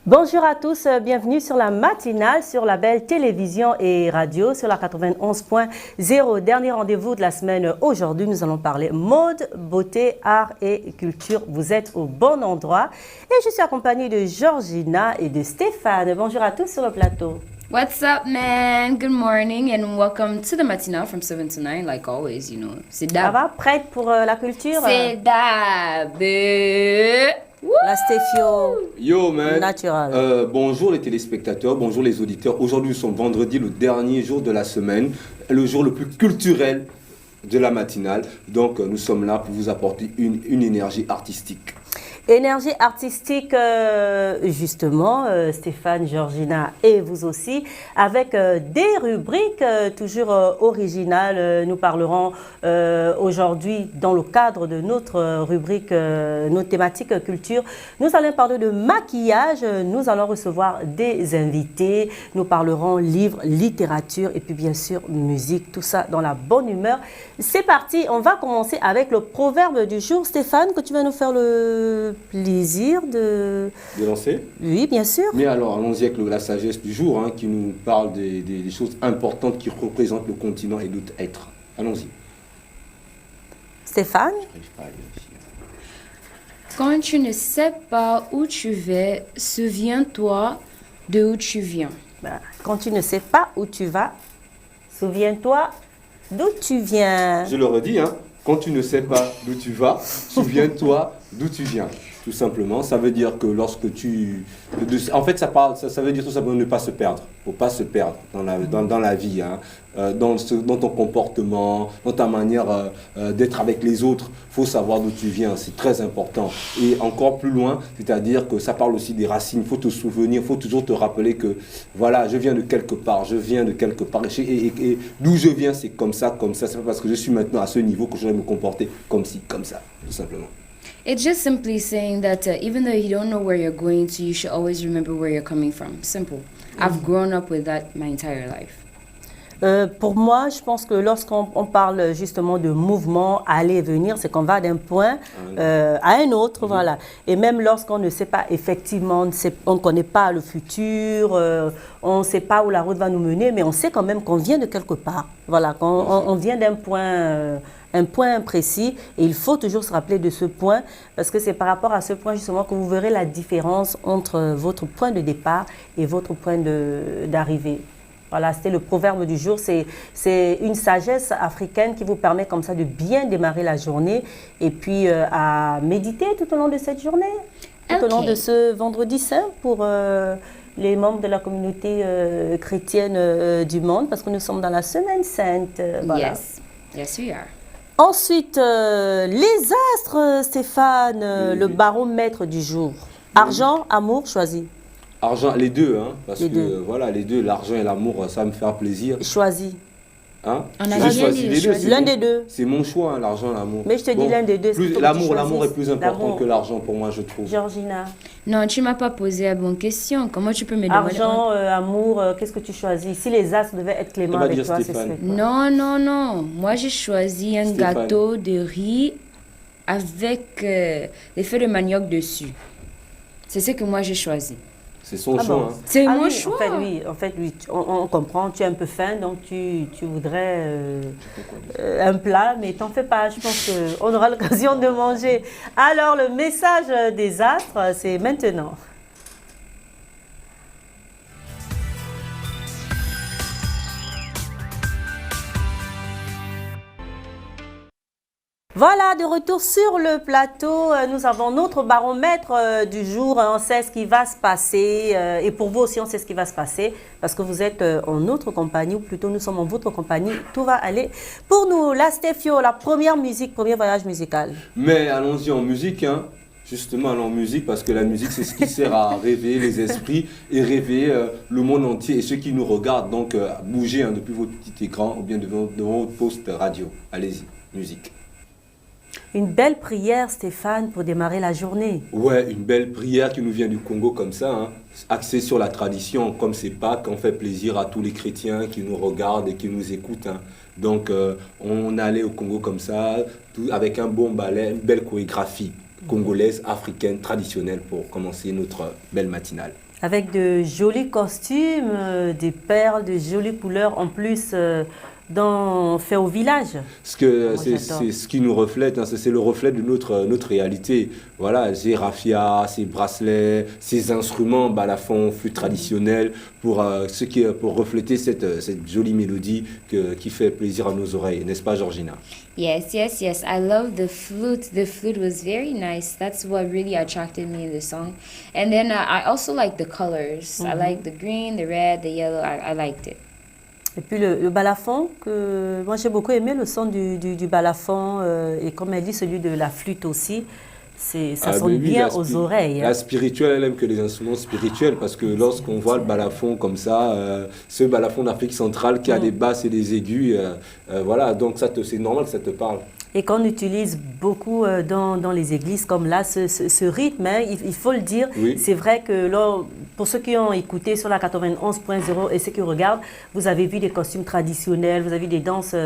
Bonjour à tous, bienvenue sur la matinale sur la belle télévision et radio sur la 91.0. Dernier rendez-vous de la semaine. Aujourd'hui, nous allons parler mode, beauté, art et culture. Vous êtes au bon endroit. Et je suis accompagnée de Georgina et de Stéphane. Bonjour à tous sur le plateau. What's up, man? Good morning and welcome to the matinale from 7 to 9, like always, you know. C'est Ça Dab. va? Prête pour la culture? C'est Dab. La Stéphio Yo man, naturelle. bonjour les téléspectateurs, bonjour les auditeurs. Aujourd'hui nous sommes vendredi, le dernier jour de la semaine, le jour le plus culturel de la matinale. Donc nous sommes là pour vous apporter une énergie artistique. Énergie artistique, justement, Stéphane, Georgina et vous aussi, avec des rubriques toujours originales. Nous parlerons aujourd'hui, dans le cadre de notre rubrique, notre thématique culture, nous allons parler de maquillage, nous allons recevoir des invités, nous parlerons livres, littérature et puis bien sûr musique, tout ça dans la bonne humeur. C'est parti, on va commencer avec le proverbe du jour. Stéphane, que tu vas nous faire le plaisir de lancer. Oui, bien sûr. Mais alors, allons-y avec la sagesse du jour, hein, qui nous parle des choses importantes qui représentent le continent et notre être. Allons-y. Stéphane? Quand tu ne sais pas où tu vas, souviens-toi de où tu viens. Quand tu ne sais pas où tu vas, souviens-toi d'où tu viens. Je le redis, hein, quand tu ne sais pas d'où tu vas, souviens-toi d'où tu viens. Tout simplement, ça veut dire que lorsque tu... En fait, ça veut dire tout simplement ne pas se perdre. Il ne faut pas se perdre dans la vie, hein, dans ton comportement, dans ta manière d'être avec les autres. Il faut savoir d'où tu viens, c'est très important. Et encore plus loin, c'est-à-dire que ça parle aussi des racines. Il faut te souvenir, il faut toujours te rappeler que voilà, je viens de quelque part, et d'où je viens, c'est comme ça. C'est pas parce que je suis maintenant à ce niveau que je dois me comporter comme ci, comme ça, tout simplement. It's just simply saying that even though you don't know where you're going to, you should always remember where you're coming from. Simple. I've grown up with that my entire life. Pour moi, je pense que lorsqu'on parle justement de mouvement, aller et venir, c'est qu'on va d'un point à un autre, voilà. Et même lorsqu'on ne sait pas effectivement, on ne connaît pas le futur, on ne sait pas où la route va nous mener, mais on sait quand même qu'on vient de quelque part. Voilà, on vient d'un point, un point précis, et il faut toujours se rappeler de ce point, parce que c'est par rapport à ce point justement que vous verrez la différence entre votre point de départ et votre point d'arrivée. Voilà, c'était le proverbe du jour. C'est une sagesse africaine qui vous permet comme ça de bien démarrer la journée et puis à méditer tout au long de cette journée, tout au long de ce vendredi saint pour les membres de la communauté chrétienne du monde, parce que nous sommes dans la semaine sainte. Voilà. Yes, we are. Ensuite, les astres, Stéphane, le baromètre du jour. Argent, amour, choisi. Argent, les deux, hein, parce Les que deux. voilà, les deux, l'argent et l'amour, ça va me faire plaisir. Choisi. Hein? On a J'ai rien choisi dit, les deux. choisi. L'un des deux. C'est mon choix, hein, l'argent et l'amour. Mais je te dis l'un des deux. c'est toi qui L'amour choisis. est plus important L'amour. que l'argent pour moi, je trouve. Georgina. Non, tu m'as pas posé la bonne question. Comment tu peux me demander? Argent, amour, qu'est-ce que tu choisis? Si les astres devaient être cléments On va avec dire toi, ce Stéphane. serait quoi? Non. Moi, j'ai choisi un Stéphane. gâteau de riz avec des feuilles de manioc dessus. C'est ce que moi, j'ai choisi. C'est son Ah choix. bon? Hein. C'est mon oui, choix. En fait, oui, on comprend, tu es un peu faim, donc tu voudrais un plat, mais t'en fais pas, je pense qu'on aura l'occasion de manger. Alors, le message des astres, c'est maintenant. Voilà, de retour sur le plateau, nous avons notre baromètre du jour, on sait ce qui va se passer, et pour vous aussi on sait ce qui va se passer, parce que vous êtes en notre compagnie, ou plutôt nous sommes en votre compagnie, tout va aller pour nous. La Stéphio, la première musique, premier voyage musical. Mais allons-y en musique, hein. Justement, allons en musique, parce que la musique, c'est ce qui sert à réveiller les esprits et réveiller le monde entier et ceux qui nous regardent. Donc, bougez hein, depuis votre petit écran ou bien devant votre poste radio. Allez-y, musique. Une belle prière, Stéphane, pour démarrer la journée. Ouais, une belle prière qui nous vient du Congo comme ça, hein, axée sur la tradition, comme c'est Pâques, on fait plaisir à tous les chrétiens qui nous regardent et qui nous écoutent. Hein. Donc, on allait au Congo comme ça, tout, avec un bon ballet, une belle chorégraphie congolaise, africaine, traditionnelle pour commencer notre belle matinale. Avec de jolis costumes, des perles, de jolies couleurs en plus fait au village. C'est ce qui nous reflète, hein, c'est le reflet de notre réalité. Voilà, ces raffias, ces bracelets, ces instruments, balafon, flûte traditionnelle, pour refléter cette jolie mélodie qui fait plaisir à nos oreilles, n'est-ce pas, Georgina? Yes, yes, yes. I love the flute. The flute was very nice. That's what really attracted me in the song. And then I also like the colors. I like the green, the red, the yellow. I liked it. Et puis le balafon, que moi j'ai beaucoup aimé le son du balafon et comme elle dit celui de la flûte aussi. Ça sonne bien aux oreilles. La spirituelle, elle aime que les instruments spirituels parce que lorsqu'on voit le balafon comme ça, ce balafon d'Afrique centrale qui a des basses et des aigus, voilà, donc c'est normal que ça te parle. Et qu'on utilise beaucoup dans les églises comme là, ce rythme, hein, il faut le dire, oui. C'est vrai que là, pour ceux qui ont écouté sur la 91.0 et ceux qui regardent, vous avez vu des costumes traditionnels, vous avez vu des danses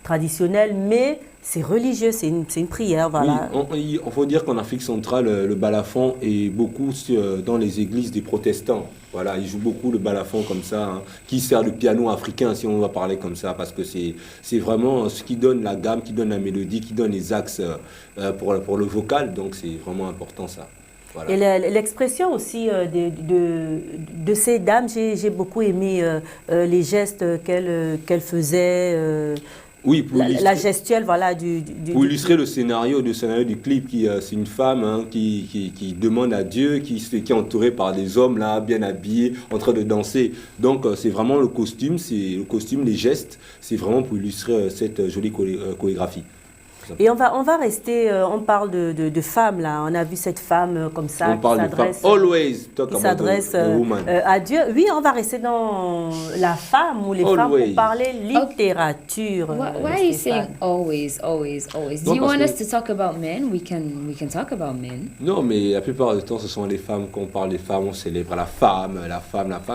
traditionnelles, mais c'est religieux, c'est une prière, voilà. Oui, il faut dire qu'en Afrique centrale, le balafon est beaucoup dans les églises des protestants. Voilà, ils jouent beaucoup le balafon comme ça, hein, qui sert de piano africain, si on va parler comme ça, parce que c'est vraiment ce qui donne la gamme, qui donne la mélodie, qui donne les axes pour le vocal, donc c'est vraiment important ça. Voilà. Et l'expression aussi de ces dames, j'ai beaucoup aimé les gestes qu'elles faisaient. Oui, pour la gestuelle, voilà, pour illustrer le scénario du clip, c'est une femme hein, qui demande à Dieu, qui est entourée par des hommes là, bien habillés, en train de danser. Donc c'est vraiment le costume, les gestes, c'est vraiment pour illustrer cette jolie chorégraphie. Et on va rester, on parle de femmes là, on a vu cette femme comme ça on parle de femmes, always qui s'adresse à Dieu. Oui, on va rester dans la femme ou les femmes pour parler littérature. Why are you saying always? Do you want us to talk about men? We can talk about men. Non, mais la plupart du temps, ce sont les femmes. Quand on parle des femmes, on célèbre la femme.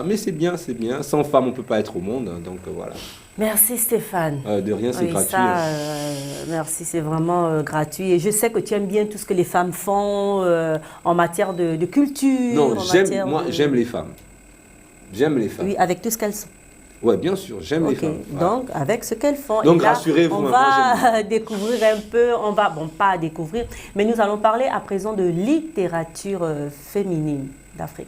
Mais c'est bien. Sans femme, on ne peut pas être au monde, donc voilà. Merci Stéphane. De rien, c'est gratuit. Merci, c'est vraiment gratuit. Et je sais que tu aimes bien tout ce que les femmes font en matière de culture. Non, j'aime les femmes. J'aime les femmes. Oui, avec tout ce qu'elles sont. Oui, bien sûr, j'aime les femmes. Donc, avec ce qu'elles font. Donc, rassurez-vous. On va découvrir un peu, pas découvrir, mais nous allons parler à présent de littérature féminine d'Afrique.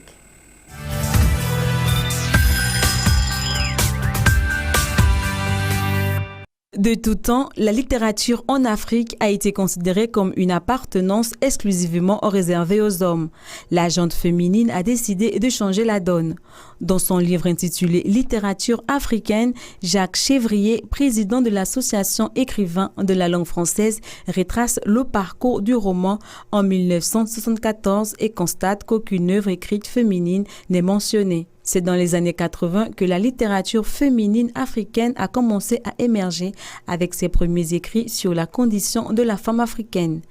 De tout temps, la littérature en Afrique a été considérée comme une appartenance exclusivement réservée aux hommes. La gente féminine a décidé de changer la donne. Dans son livre intitulé « Littérature africaine », Jacques Chevrier, président de l'association écrivains de la langue française, retrace le parcours du roman en 1974 et constate qu'aucune œuvre écrite féminine n'est mentionnée. C'est dans les années 80 que la littérature féminine africaine a commencé à émerger avec ses premiers écrits sur la condition de la femme africaine.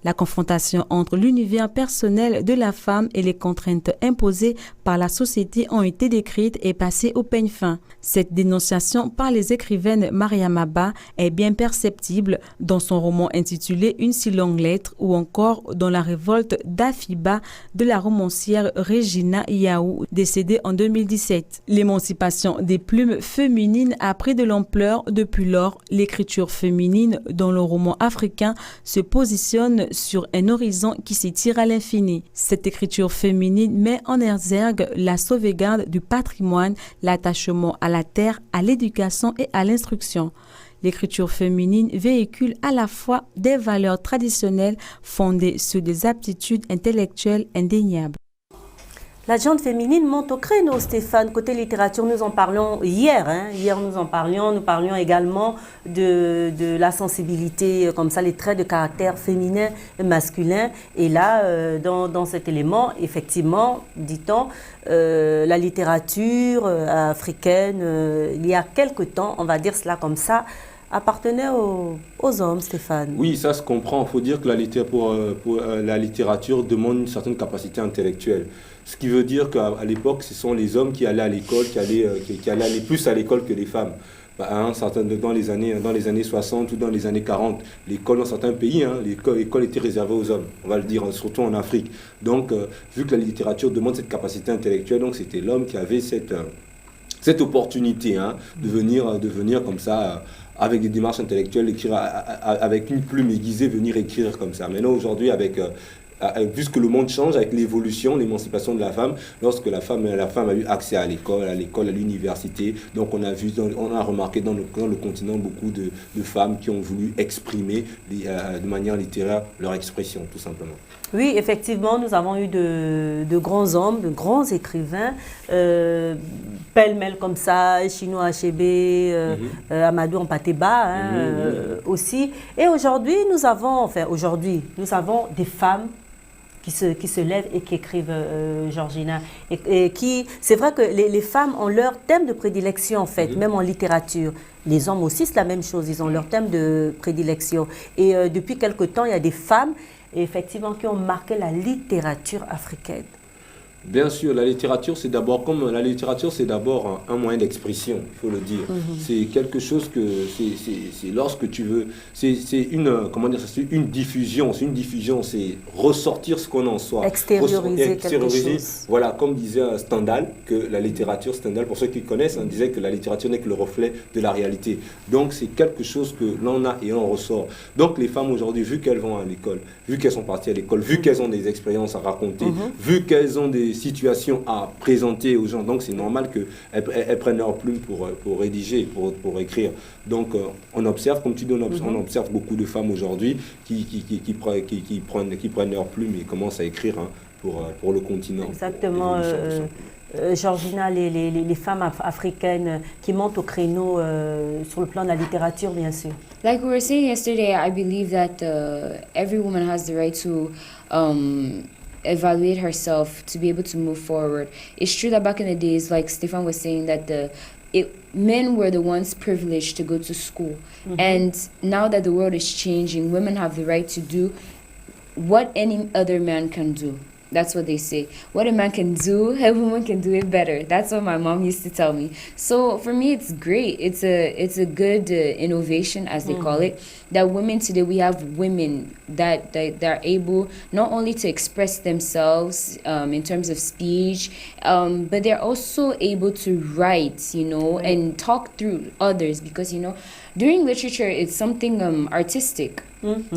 La confrontation entre l'univers personnel de la femme et les contraintes imposées par la société ont été décrites et passées au peigne fin. Cette dénonciation par les écrivaines Mariama Abba est bien perceptible dans son roman intitulé Une si longue lettre ou encore dans La révolte d'Afiba de la romancière Regina Yaou, décédée en 2017. L'émancipation des plumes féminines a pris de l'ampleur depuis lors. L'écriture féminine dans le roman africain se positionne sur un horizon qui s'étire à l'infini. Cette écriture féminine met en exergue la sauvegarde du patrimoine, l'attachement à la terre, à l'éducation et à l'instruction. L'écriture féminine véhicule à la fois des valeurs traditionnelles fondées sur des aptitudes intellectuelles indéniables. La gente féminine monte au créneau, Stéphane. Côté littérature, nous en parlions hier. Hier, nous parlions également de la sensibilité, comme ça, les traits de caractère féminin et masculin. Et là, dans cet élément, effectivement, dit-on, la littérature africaine, il y a quelque temps, on va dire cela comme ça, appartenait aux hommes, Stéphane. Oui, ça se comprend. Il faut dire que la littérature demande une certaine capacité intellectuelle. Ce qui veut dire qu'à l'époque, ce sont les hommes qui allaient à l'école, qui allaient plus à l'école que les femmes. dans les années 60 ou dans les années 40, l'école dans certains pays, l'école était réservée aux hommes, on va le dire, surtout en Afrique. Donc, vu que la littérature demande cette capacité intellectuelle, donc c'était l'homme qui avait cette opportunité de venir comme ça, avec des démarches intellectuelles, écrire avec une plume aiguisée, venir écrire comme ça. Maintenant, aujourd'hui, puisque le monde change avec l'évolution, l'émancipation de la femme, lorsque la femme a eu accès à l'école, à l'université, donc on a remarqué dans le continent beaucoup de femmes qui ont voulu exprimer de manière littéraire leur expression, tout simplement. Oui, effectivement, nous avons eu de grands hommes, de grands écrivains, pêle-mêle comme ça, Chinua Achebe, Amadou Hampâté-Bâ aussi. Et aujourd'hui, nous avons des femmes qui se lèvent et qui écrivent, Georgina. C'est vrai que les femmes ont leur thème de prédilection, en fait, même en littérature. Les hommes aussi, c'est la même chose, ils ont leur thème de prédilection. Et depuis quelque temps, il y a des femmes, effectivement, qui ont marqué la littérature africaine. Bien sûr, la littérature, c'est d'abord un moyen d'expression, il faut le dire. C'est quelque chose que, c'est lorsque tu veux, c'est une diffusion, c'est ressortir ce qu'on en soi. Extérioriser quelque chose. Voilà, comme disait Stendhal, Stendhal, pour ceux qui connaissent, disait que la littérature n'est que le reflet de la réalité. Donc, c'est quelque chose que l'on a et on ressort. Donc, les femmes aujourd'hui, vu qu'elles vont à l'école, vu qu'elles sont parties à l'école, vu qu'elles ont des expériences à raconter, vu qu'elles ont des situations à présenter aux gens, donc c'est normal qu'elles prennent leur plume pour rédiger, pour écrire. Donc on observe, comme tu dis, on observe beaucoup de femmes aujourd'hui qui prennent leur plume et commencent à écrire pour le continent. Exactement. Georgina, les femmes africaines qui montent au créneau sur le plan de la littérature, bien sûr. Like we were saying yesterday, I believe that every woman has the right to evaluate herself to be able to move forward. It's true that back in the days, like Stefan was saying, that men were the ones privileged to go to school. And now that the world is changing, women have the right to do what any other man can do. That's what they say. What a man can do, a woman can do it better. That's what my mom used to tell me. So for me, it's great. It's a good innovation, as they call it, that women today, we have women that are able not only to express themselves in terms of speech, but they're also able to write, and talk through others, because, during literature, it's something artistic.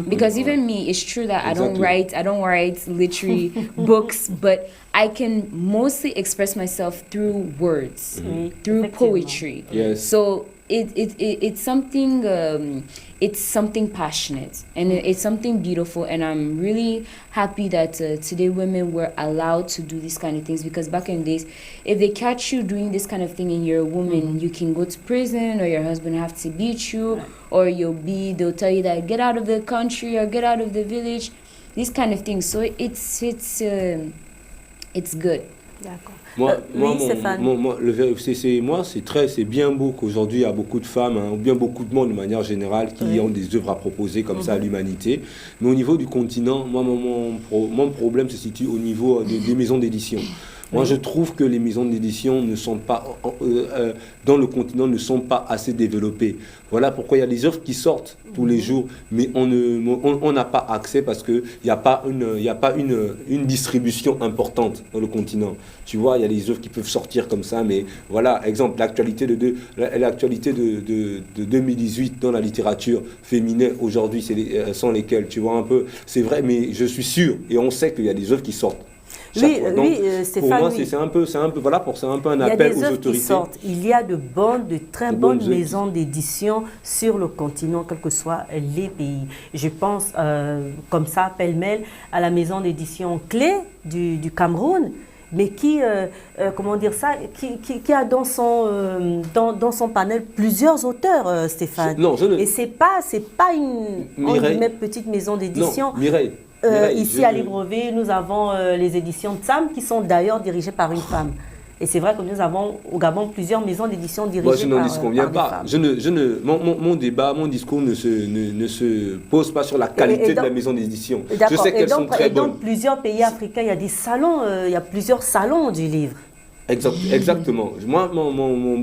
Because even me, it's true that exactly. I don't write literary books, but I can mostly express myself through words, through poetry. Yes. So it's something passionate, and it's something beautiful, and I'm really happy that today women were allowed to do these kind of things, because back in the days, if they catch you doing this kind of thing and you're a woman, you can go to prison, or your husband have to beat you, or they'll tell you that get out of the country or get out of the village, these kind of things. So it's good. D'accord. C'est bien beau qu'aujourd'hui il y a beaucoup de femmes, ou bien beaucoup de monde de manière générale qui ont des œuvres à proposer comme ça à l'humanité. Mais au niveau du continent, mon problème se situe au niveau des maisons d'édition. Moi, je trouve que les maisons d'édition ne sont pas, dans le continent, ne sont pas assez développées. Voilà pourquoi il y a des œuvres qui sortent tous les jours, mais on n'a pas accès parce qu'il n'y a pas une distribution importante dans le continent. Tu vois, il y a des œuvres qui peuvent sortir comme ça, mais voilà, exemple, l'actualité de 2018 dans la littérature féminine aujourd'hui, sont lesquelles, tu vois un peu. C'est vrai, mais je suis sûr, et on sait qu'il y a des œuvres qui sortent. Stéphane, pour moi, c'est un peu un appel aux autorités. Il y a de très bonnes maisons d'édition sur le continent, quels que soient les pays. Je pense, comme ça, pêle-mêle, à la maison d'édition Clé du Cameroun, mais qui a dans son panel plusieurs auteurs, Stéphane. Et c'est pas une petite maison d'édition. Non, Mireille. Ici à Libreville, nous avons les éditions Tsam qui sont d'ailleurs dirigées par une femme. Et c'est vrai que nous avons au Gabon plusieurs maisons d'édition dirigées par des femmes. Mon discours ne se pose pas sur la qualité de la maison d'édition. Je sais qu'elles sont très bonnes. Et dans plusieurs pays africains, il y a plusieurs salons du livre. Exactement. Moi,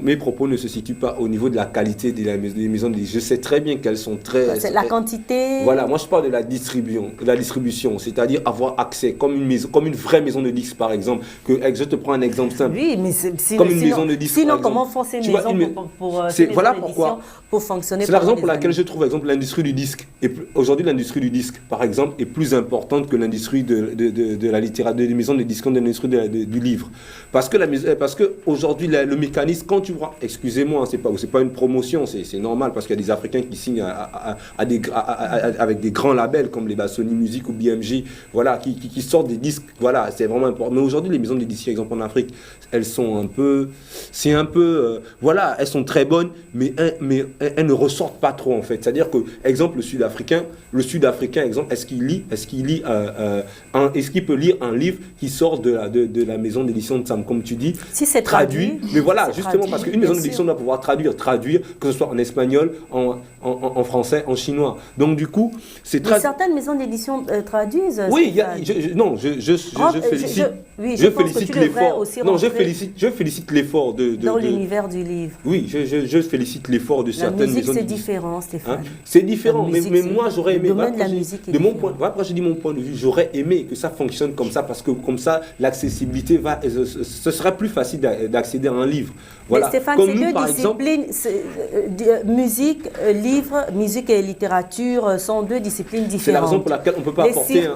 mes propos ne se situent pas au niveau de la qualité des maisons de disques. Je sais très bien qu'elles sont très... C'est la quantité. Voilà, moi je parle de la distribution, c'est-à-dire avoir accès, comme une vraie maison de disques par exemple. Je te prends un exemple simple. Oui, mais comme une maison de disques. Sinon, comment font ces maisons voilà pourquoi. Pour fonctionner? C'est la raison pour laquelle je trouve, par exemple, l'industrie du disque. Aujourd'hui, l'industrie du disque, par exemple, est plus importante que l'industrie de la littérature, des maisons de disques, de l'industrie du livre. Parce que aujourd'hui, le mécanisme, quand tu vois, excusez-moi, c'est pas une promotion, c'est normal, parce qu'il y a des Africains qui signent avec des grands labels comme les Sony Music ou BMG, voilà, qui sortent des disques, voilà, c'est vraiment important. Mais aujourd'hui, les maisons de disques, par exemple en Afrique, elles sont voilà, elles sont très bonnes, mais elles ne ressortent pas trop en fait. C'est-à-dire que, exemple, le Sud-Africain, exemple, est-ce qu'il peut lire un livre qui sort de la maison d'édition de Sam, comme tu dis, si c'est traduit. Mais voilà, justement, parce qu'une maison d'édition doit pouvoir traduire, que ce soit en espagnol, en français, en chinois. Donc du coup, c'est très... Certaines maisons d'édition traduisent. Oui, je félicite l'effort. Non, je félicite l'effort dans l'univers du livre. Oui, je félicite l'effort de certaines maisons. La musique, c'est différent, Stéphane. C'est différent, mais moi j'aurais aimé. Le domaine de la musique est différent. Après, je dis mon point de vue, j'aurais aimé que ça fonctionne comme ça, parce que comme ça, l'accessibilité ce serait plus facile d'accéder à un livre. Voilà. Mais Stéphane, c'est deux disciplines, musique, livre, musique et littérature sont deux disciplines différentes. C'est la raison pour laquelle on ne peut pas apporter...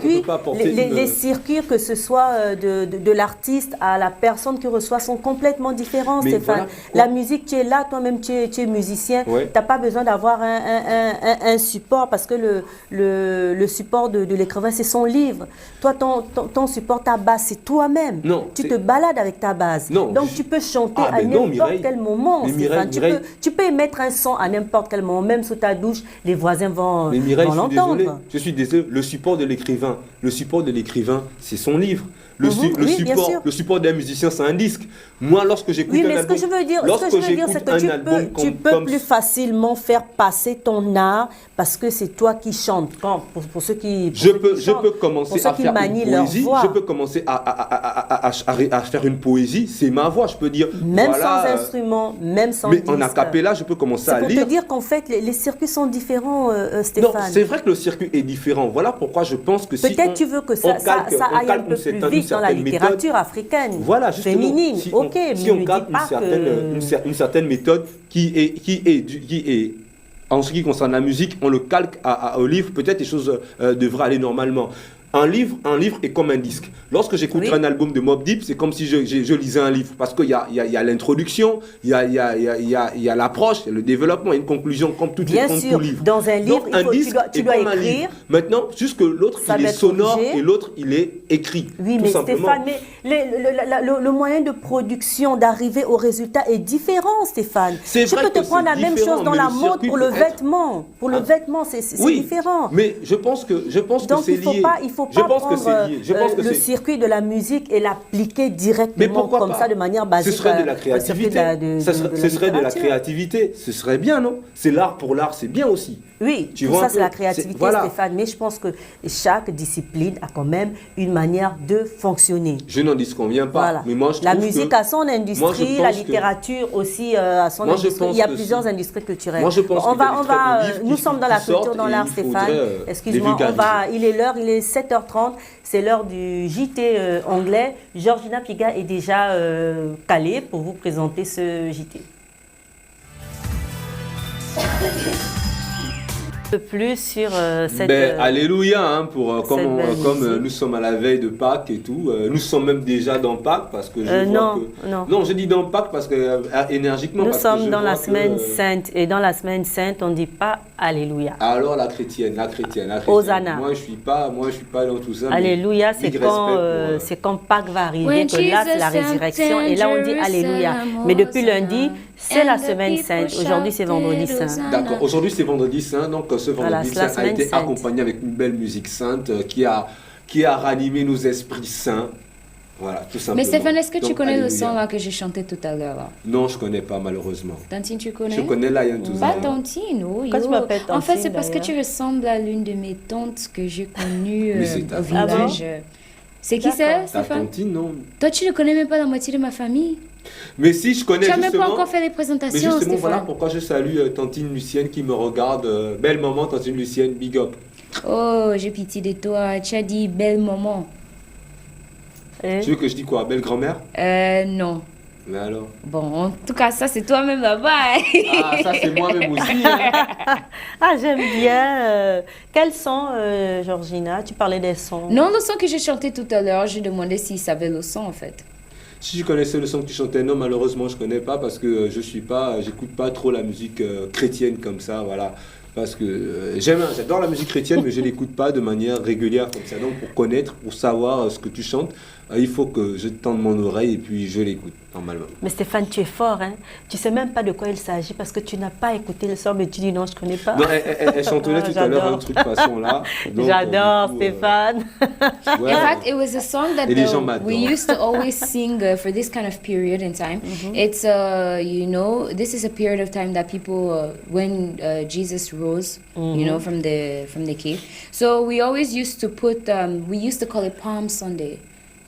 Les circuits, que ce soit de l'artiste à la personne qui reçoit, sont complètement différents, mais Stéphane. Voilà, la musique, tu es là, toi-même tu es musicien, tu n'as pas besoin d'avoir un support, parce que le support de l'écrivain, c'est son livre. Toi, ton support, ta base, c'est toi-même. Tu te balades avec ta base. Donc tu peux chanter à n'importe quel moment, Stéphane. Tu peux émettre un son à n'importe quel moment, même sous ta douche, les voisins vont l'entendre. Je suis désolé, le support de l'écrivain, c'est son livre. Le support d'un musicien, c'est un disque. Moi, lorsque j'écoute un album... Oui, mais ce que je veux dire, c'est que tu peux plus facilement faire passer ton art, parce que c'est toi qui chantes. Pour ceux qui Je peux commencer à faire une poésie. Je peux commencer à faire une poésie. C'est ma voix, je peux dire... Même sans instrument, même sans disque. Mais en acapella, je peux commencer à lire. C'est pour te dire qu'en fait, les circuits sont différents, Stéphane. Non, c'est vrai que le circuit est différent. Voilà pourquoi je pense que si peut-être tu veux que ça aille un peu plus vite dans la littérature africaine, féminine. Si on garde une certaine méthode qui est en ce qui concerne la musique, on le calque au livre, peut-être les choses devraient aller normalement. Un livre est comme un disque. Lorsque j'écoute un album de Mobb Deep, c'est comme si je lisais un livre. Parce qu'il y a l'introduction, il y a l'approche, il y a le développement, il y a une conclusion, comme tout livre. Dans un livre, tu dois écrire. Maintenant, juste que l'autre, il est sonore et l'autre, il est écrit. Oui, mais Stéphane, le moyen de production, d'arriver au résultat est différent, Stéphane. Je peux te prendre la même chose dans la mode pour le vêtement. Pour le vêtement, c'est différent. Mais je pense que c'est lié. Il faut pas prendre le circuit de la musique et l'appliquer directement comme ça, de manière basique. Ce serait de la créativité. Ce serait de la créativité. Ce serait bien, non? C'est l'art pour l'art, c'est bien aussi. Oui, tout ça c'est la créativité, Stéphane. Mais je pense que chaque discipline a quand même une manière de fonctionner. Je n'en disconviens pas. Voilà. Mais moi, je la musique a son industrie, la littérature aussi a son industrie. Il y a plusieurs industries culturelles. Moi, je pense nous sommes dans la culture, dans l'art, Stéphane. Excuse-moi, il est l'heure, il est 7h30. C'est l'heure du JT anglais. Georgina Piga est déjà calée pour vous présenter ce JT. Plus sur cette... alléluia, hein, comme nous sommes à la veille de Pâques et tout. Nous sommes même déjà dans Pâques parce que Non, je dis dans Pâques parce que énergiquement... Nous sommes dans la semaine sainte et dans la semaine sainte, on ne dit pas alléluia. Alors la chrétienne. Hosanna. Moi, je suis pas dans tout ça. Alléluia, c'est quand Pâques va arriver, que là, c'est la résurrection. Et là, on dit alléluia. Mais depuis lundi, c'est la semaine sainte. Aujourd'hui, c'est vendredi saint. D'accord, aujourd'hui, c'est vendredi saint. Donc, ce vendredi saint a été accompagné avec une belle musique sainte qui a ranimé nos esprits saints. Voilà, tout simplement. Mais Stéphane, est-ce que tu connais le son là que j'ai chanté tout à l'heure là? Non, je connais pas malheureusement. Tantine, tu connais? Je connais Lion to Zion. Tantine, oui. Pourquoi tu m'appelles Tantine? En fait, c'est parce que tu ressembles à l'une de mes tantes que j'ai connues au village. C'est qui D'accord. ça, Ta Stéphane? tantine, non? Toi, tu ne connais même pas la moitié de ma famille. Mais si, je connais Tu n'as même pas justement. encore fait les Mais présentations, justement, Stéphane. voilà pourquoi je salue tantine Lucienne qui me regarde. Belle maman, tantine Lucienne, big up. Oh, j'ai pitié de toi. Tu as dit belle maman. Et- Tu veux que je dise quoi? Belle grand-mère? Non. Mais alors? Bon, en tout cas, ça, c'est toi-même là-bas. Ah, ça c'est moi-même aussi. Hein. Ah, j'aime bien. Quels sont, Georgina? Tu parlais des sons. Non, le son que j'ai chanté tout à l'heure, j'ai demandé s'il savait le son, en fait. Si je connaissais le son que tu chantais, non, malheureusement, je connais pas parce que j'écoute pas trop la musique chrétienne comme ça, voilà. Parce que j'adore la musique chrétienne, mais je l'écoute pas de manière régulière comme ça. Donc, pour connaître, pour savoir ce que tu chantes, il faut que je tende mon oreille et puis je l'écoute, normalement. Mais Stéphane, tu es fort, hein? Tu sais même pas de quoi il s'agit parce que tu n'as pas écouté le son, mais tu dis non, je connais pas. Non, elle chantonnait tout à l'heure un truc de façon là. Donc, J'adore du coup, Stéphane. ouais. In fact, it was a song that Et les gens m'adorent. we used to always sing for this kind of period in time. It's, this is a period of time that people, when Jesus rose, from the cave. So we always used to we used to call it Palm Sunday.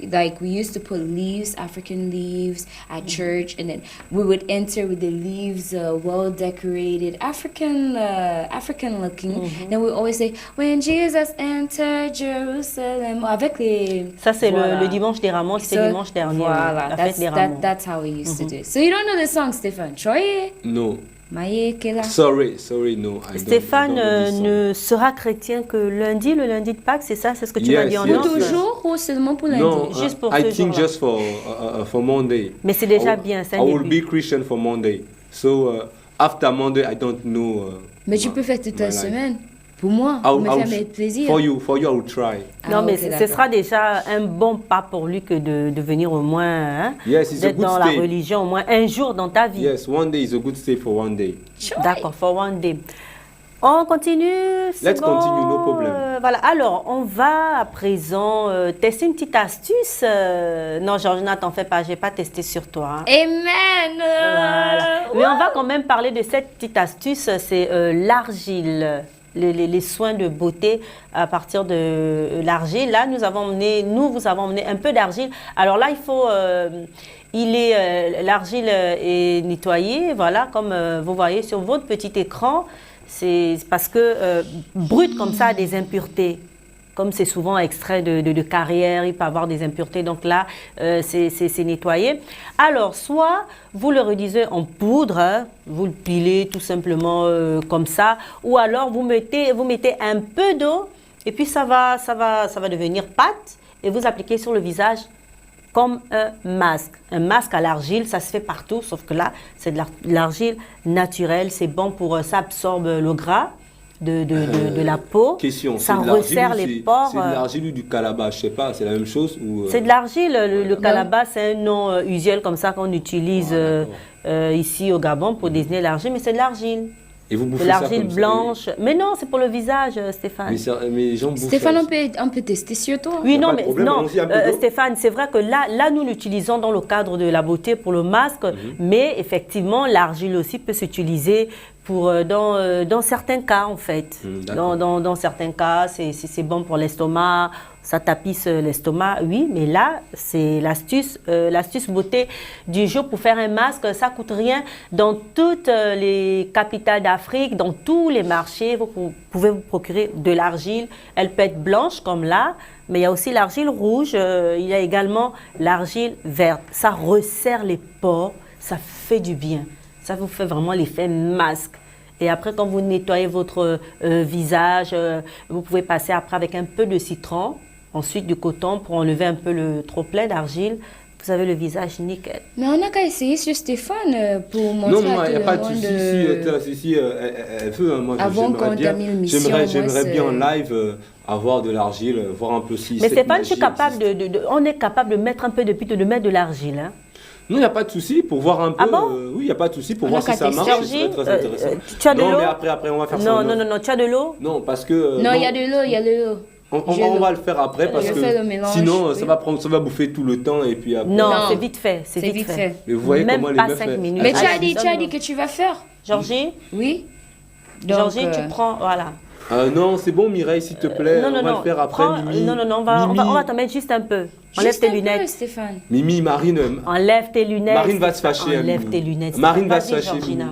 Like we used to put leaves, African leaves at church, and then we would enter with the leaves well decorated, African looking. Then we always say, when Jesus entered Jerusalem, avec les... Ça, c'est Voilà. le dimanche des Rameaux, c'était dimanche dernier. Voilà, La fête des Rameaux. that's how we used to do it. So you don't know the song, Stéphane? Choye, Non. Maye, Kela. Sorry, no. Stéphane ne sera chrétien que lundi, le lundi de Pâques, c'est ça? C'est ce que tu m'as Yes, dit en yes, Pour off? yes. toujours ou seulement pour lundi? No, Juste pour I ce think jour-là. just for Monday. Mais c'est déjà I will- bien, c'est un I will début. be Christian for Monday. So after Monday, I don't know. Mais tu peux faire toute la my life. semaine. Pour moi, pour me faire plaisir. For you, I will try. Non, mais ok, ce d'accord. sera déjà un bon pas pour lui que de venir au moins, hein, Yes, it's a d'être good dans la stay. religion, au moins un jour dans ta vie. Yes, one day is a good stay for one day. D'accord, for one day. On continue. c'est Let's bon, continue, no problem. Voilà, alors on va à présent tester une petite astuce. Non, Georgina, t'en fais pas, j'ai pas testé sur toi. Hein. Amen! Voilà. Mais on va quand même parler de cette petite astuce, c'est l'argile. Les soins de beauté à partir de l'argile. Là, nous vous avons emmené un peu d'argile. Alors là, il faut, l'argile est nettoyée, voilà, comme vous voyez sur votre petit écran. C'est parce que brut comme ça a des impuretés. Comme c'est souvent extrait de carrière, il peut avoir des impuretés. Donc là, c'est nettoyé. Alors, soit vous le réduisez en poudre, hein, vous le pilez tout simplement comme ça, ou alors vous mettez un peu d'eau et puis ça va devenir pâte et vous appliquez sur le visage comme un masque. Un masque à l'argile, ça se fait partout, sauf que là, c'est de l'argile naturelle. C'est bon pour ça absorbe le gras de la peau. Question, Ça c'est de l'argile resserre ou les c'est- pores. C'est de l'argile ou du calabash, je sais pas, c'est la même chose ou C'est de l'argile. Le calabash, c'est un nom usuel comme ça qu'on utilise ici au Gabon pour désigner l'argile, mais c'est de l'argile. Et vous De bouffez ça l'argile comme ça, blanche. Mais non, c'est pour le visage, Stéphane. mais les gens bouffent Stéphane, ça. on peut tester sur toi. Oui, Y a non, pas de mais problème, non, allons-y, un peu d'eau. Stéphane, c'est vrai que là, nous l'utilisons dans le cadre de la beauté pour le masque, mais effectivement, l'argile aussi peut s'utiliser dans certains cas, en fait. D'accord. Dans certains cas, c'est bon pour l'estomac, ça tapisse l'estomac, oui, mais là, c'est l'astuce beauté du jour pour faire un masque, ça coûte rien. Dans toutes les capitales d'Afrique, dans tous les marchés, vous pouvez vous procurer de l'argile. Elle peut être blanche comme là, mais il y a aussi l'argile rouge, il y a également l'argile verte. Ça resserre les pores, ça fait du bien. Ça vous fait vraiment l'effet masque. Et après, quand vous nettoyez votre visage, vous pouvez passer après avec un peu de citron, ensuite du coton pour enlever un peu le trop-plein d'argile. Vous avez le visage nickel. Mais on n'a qu'à essayer sur Stéphane pour montrer Non, non, à il tout n'y a le pas de monde. souci. Elle veut, hein, moi, Avant qu'on j'aimerais bien, termine l'émission, j'aimerais moi, bien en c'est- live avoir de l'argile, voir un peu si Mais cette Stéphane, je suis magie capable existe. on est capable de mettre un peu de de mettre de l'argile. Hein. Non, il n'y a pas de souci pour voir un peu. Ah bon Oui, il n'y a pas de souci pour On voir a si qu'à ça tester. marche. Georgie, C'est très intéressant. tu as de non, l'eau? mais après, on va faire ça. Non, en non, off. non, non, tu as de l'eau? Non, parce que. Non, il y a de l'eau, il y a de l'eau. J'ai On l'eau. va le faire après parce Je que fais le mélange, sinon oui. ça va bouffer tout le temps et puis après. Non, Non. c'est vite fait. C'est vite fait. Mais vous voyez Même comment pas les meufs 5 elles- minutes. Mais elles- tu as Allez, dit donne-nous. que tu vas faire. Georgie, Oui. Donc, Georgie, tu prends, voilà. Non, c'est bon Mireille, s'il te plaît. non, non, on va non. le faire après, Prends- Mimi. Non, non, non, on va t'en mettre juste un peu. Enlève Juste tes un peu, lunettes. Stéphane. Mimi, Marine. Enlève tes lunettes. Marine va se fâcher. hein, Enlève Mimi. tes lunettes. Marine va Vas-y, se fâcher. Georgina.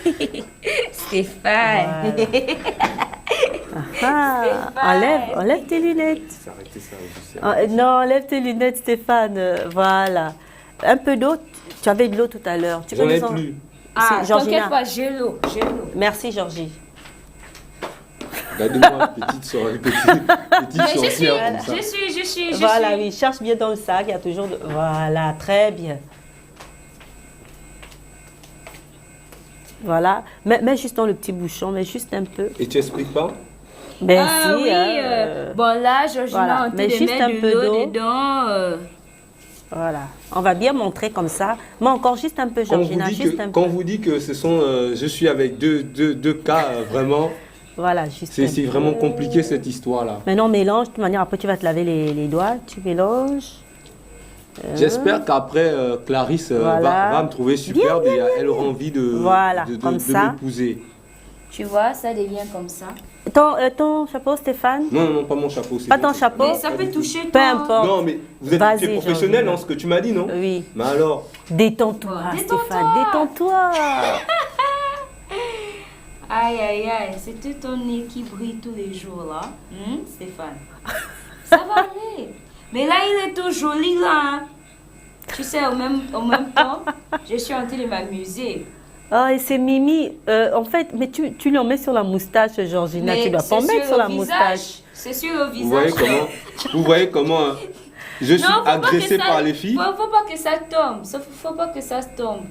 Mimi. Stéphane. Enlève tes lunettes. C'est arrêté ça, Lucie. Non, enlève tes lunettes, Stéphane. Voilà. Un peu d'eau. Tu avais de l'eau tout à l'heure. Tu peux J'en ai nous en- plus. Ah, C'est Georgina. t'inquiète pas, j'ai l'eau. Merci, Georgie. Regarde-moi, petite soirée, petite Mais je suis, sorcière comme ça. je suis. Voilà, oui. Cherche bien dans le sac. Il y a toujours... Voilà, très bien. Voilà. Mets juste dans le petit bouchon, mais juste un peu. Et tu expliques pas? Merci. Ah oui, hein, bon là, Georgina, voilà. on Mais te juste met un de peu l'eau d'eau. dedans. Voilà. On va bien montrer comme ça. Mais encore juste un peu, Georgina. Juste un Quand peu. vous dites que ce sont, je suis avec deux cas, vraiment, Voilà, juste un c'est peu. vraiment compliqué cette histoire-là. Maintenant, on mélange. De toute manière, après, tu vas te laver les doigts. Tu mélanges. J'espère qu'après, Clarisse Voilà. va me trouver superbe et elle aura envie de, Voilà, comme de ça. m'épouser. Tu vois, ça devient comme ça. Ton chapeau, Stéphane? Non, non, pas mon chapeau. c'est Pas bon, ton c'est chapeau? Mais ça peut toucher Peu ton... importe. Non, mais vous êtes Vas-y, très professionnel, Georgina. hein, ce que tu m'as dit, non? Oui. Mais alors, Détends-toi, Détends-toi. Stéphane. Détends-toi. Aïe, aïe, aïe, c'est tout ton nez qui brille tous les jours, là. Stéphane? Ça va aller. Mais là, il est tout joli, là. Hein. Tu sais, au même temps, je suis en train de m'amuser. Oh, et c'est Mimi. En fait, mais tu lui en mets sur la moustache, Georgina. Mais Tu dois pas en c'est mettre sur sur le la visage. moustache. C'est sur le vous voyez visage. vous voyez comment je suis Non, faut pas agressé que ça- par les filles? Faut pas que ça tombe. Faut pas que ça tombe.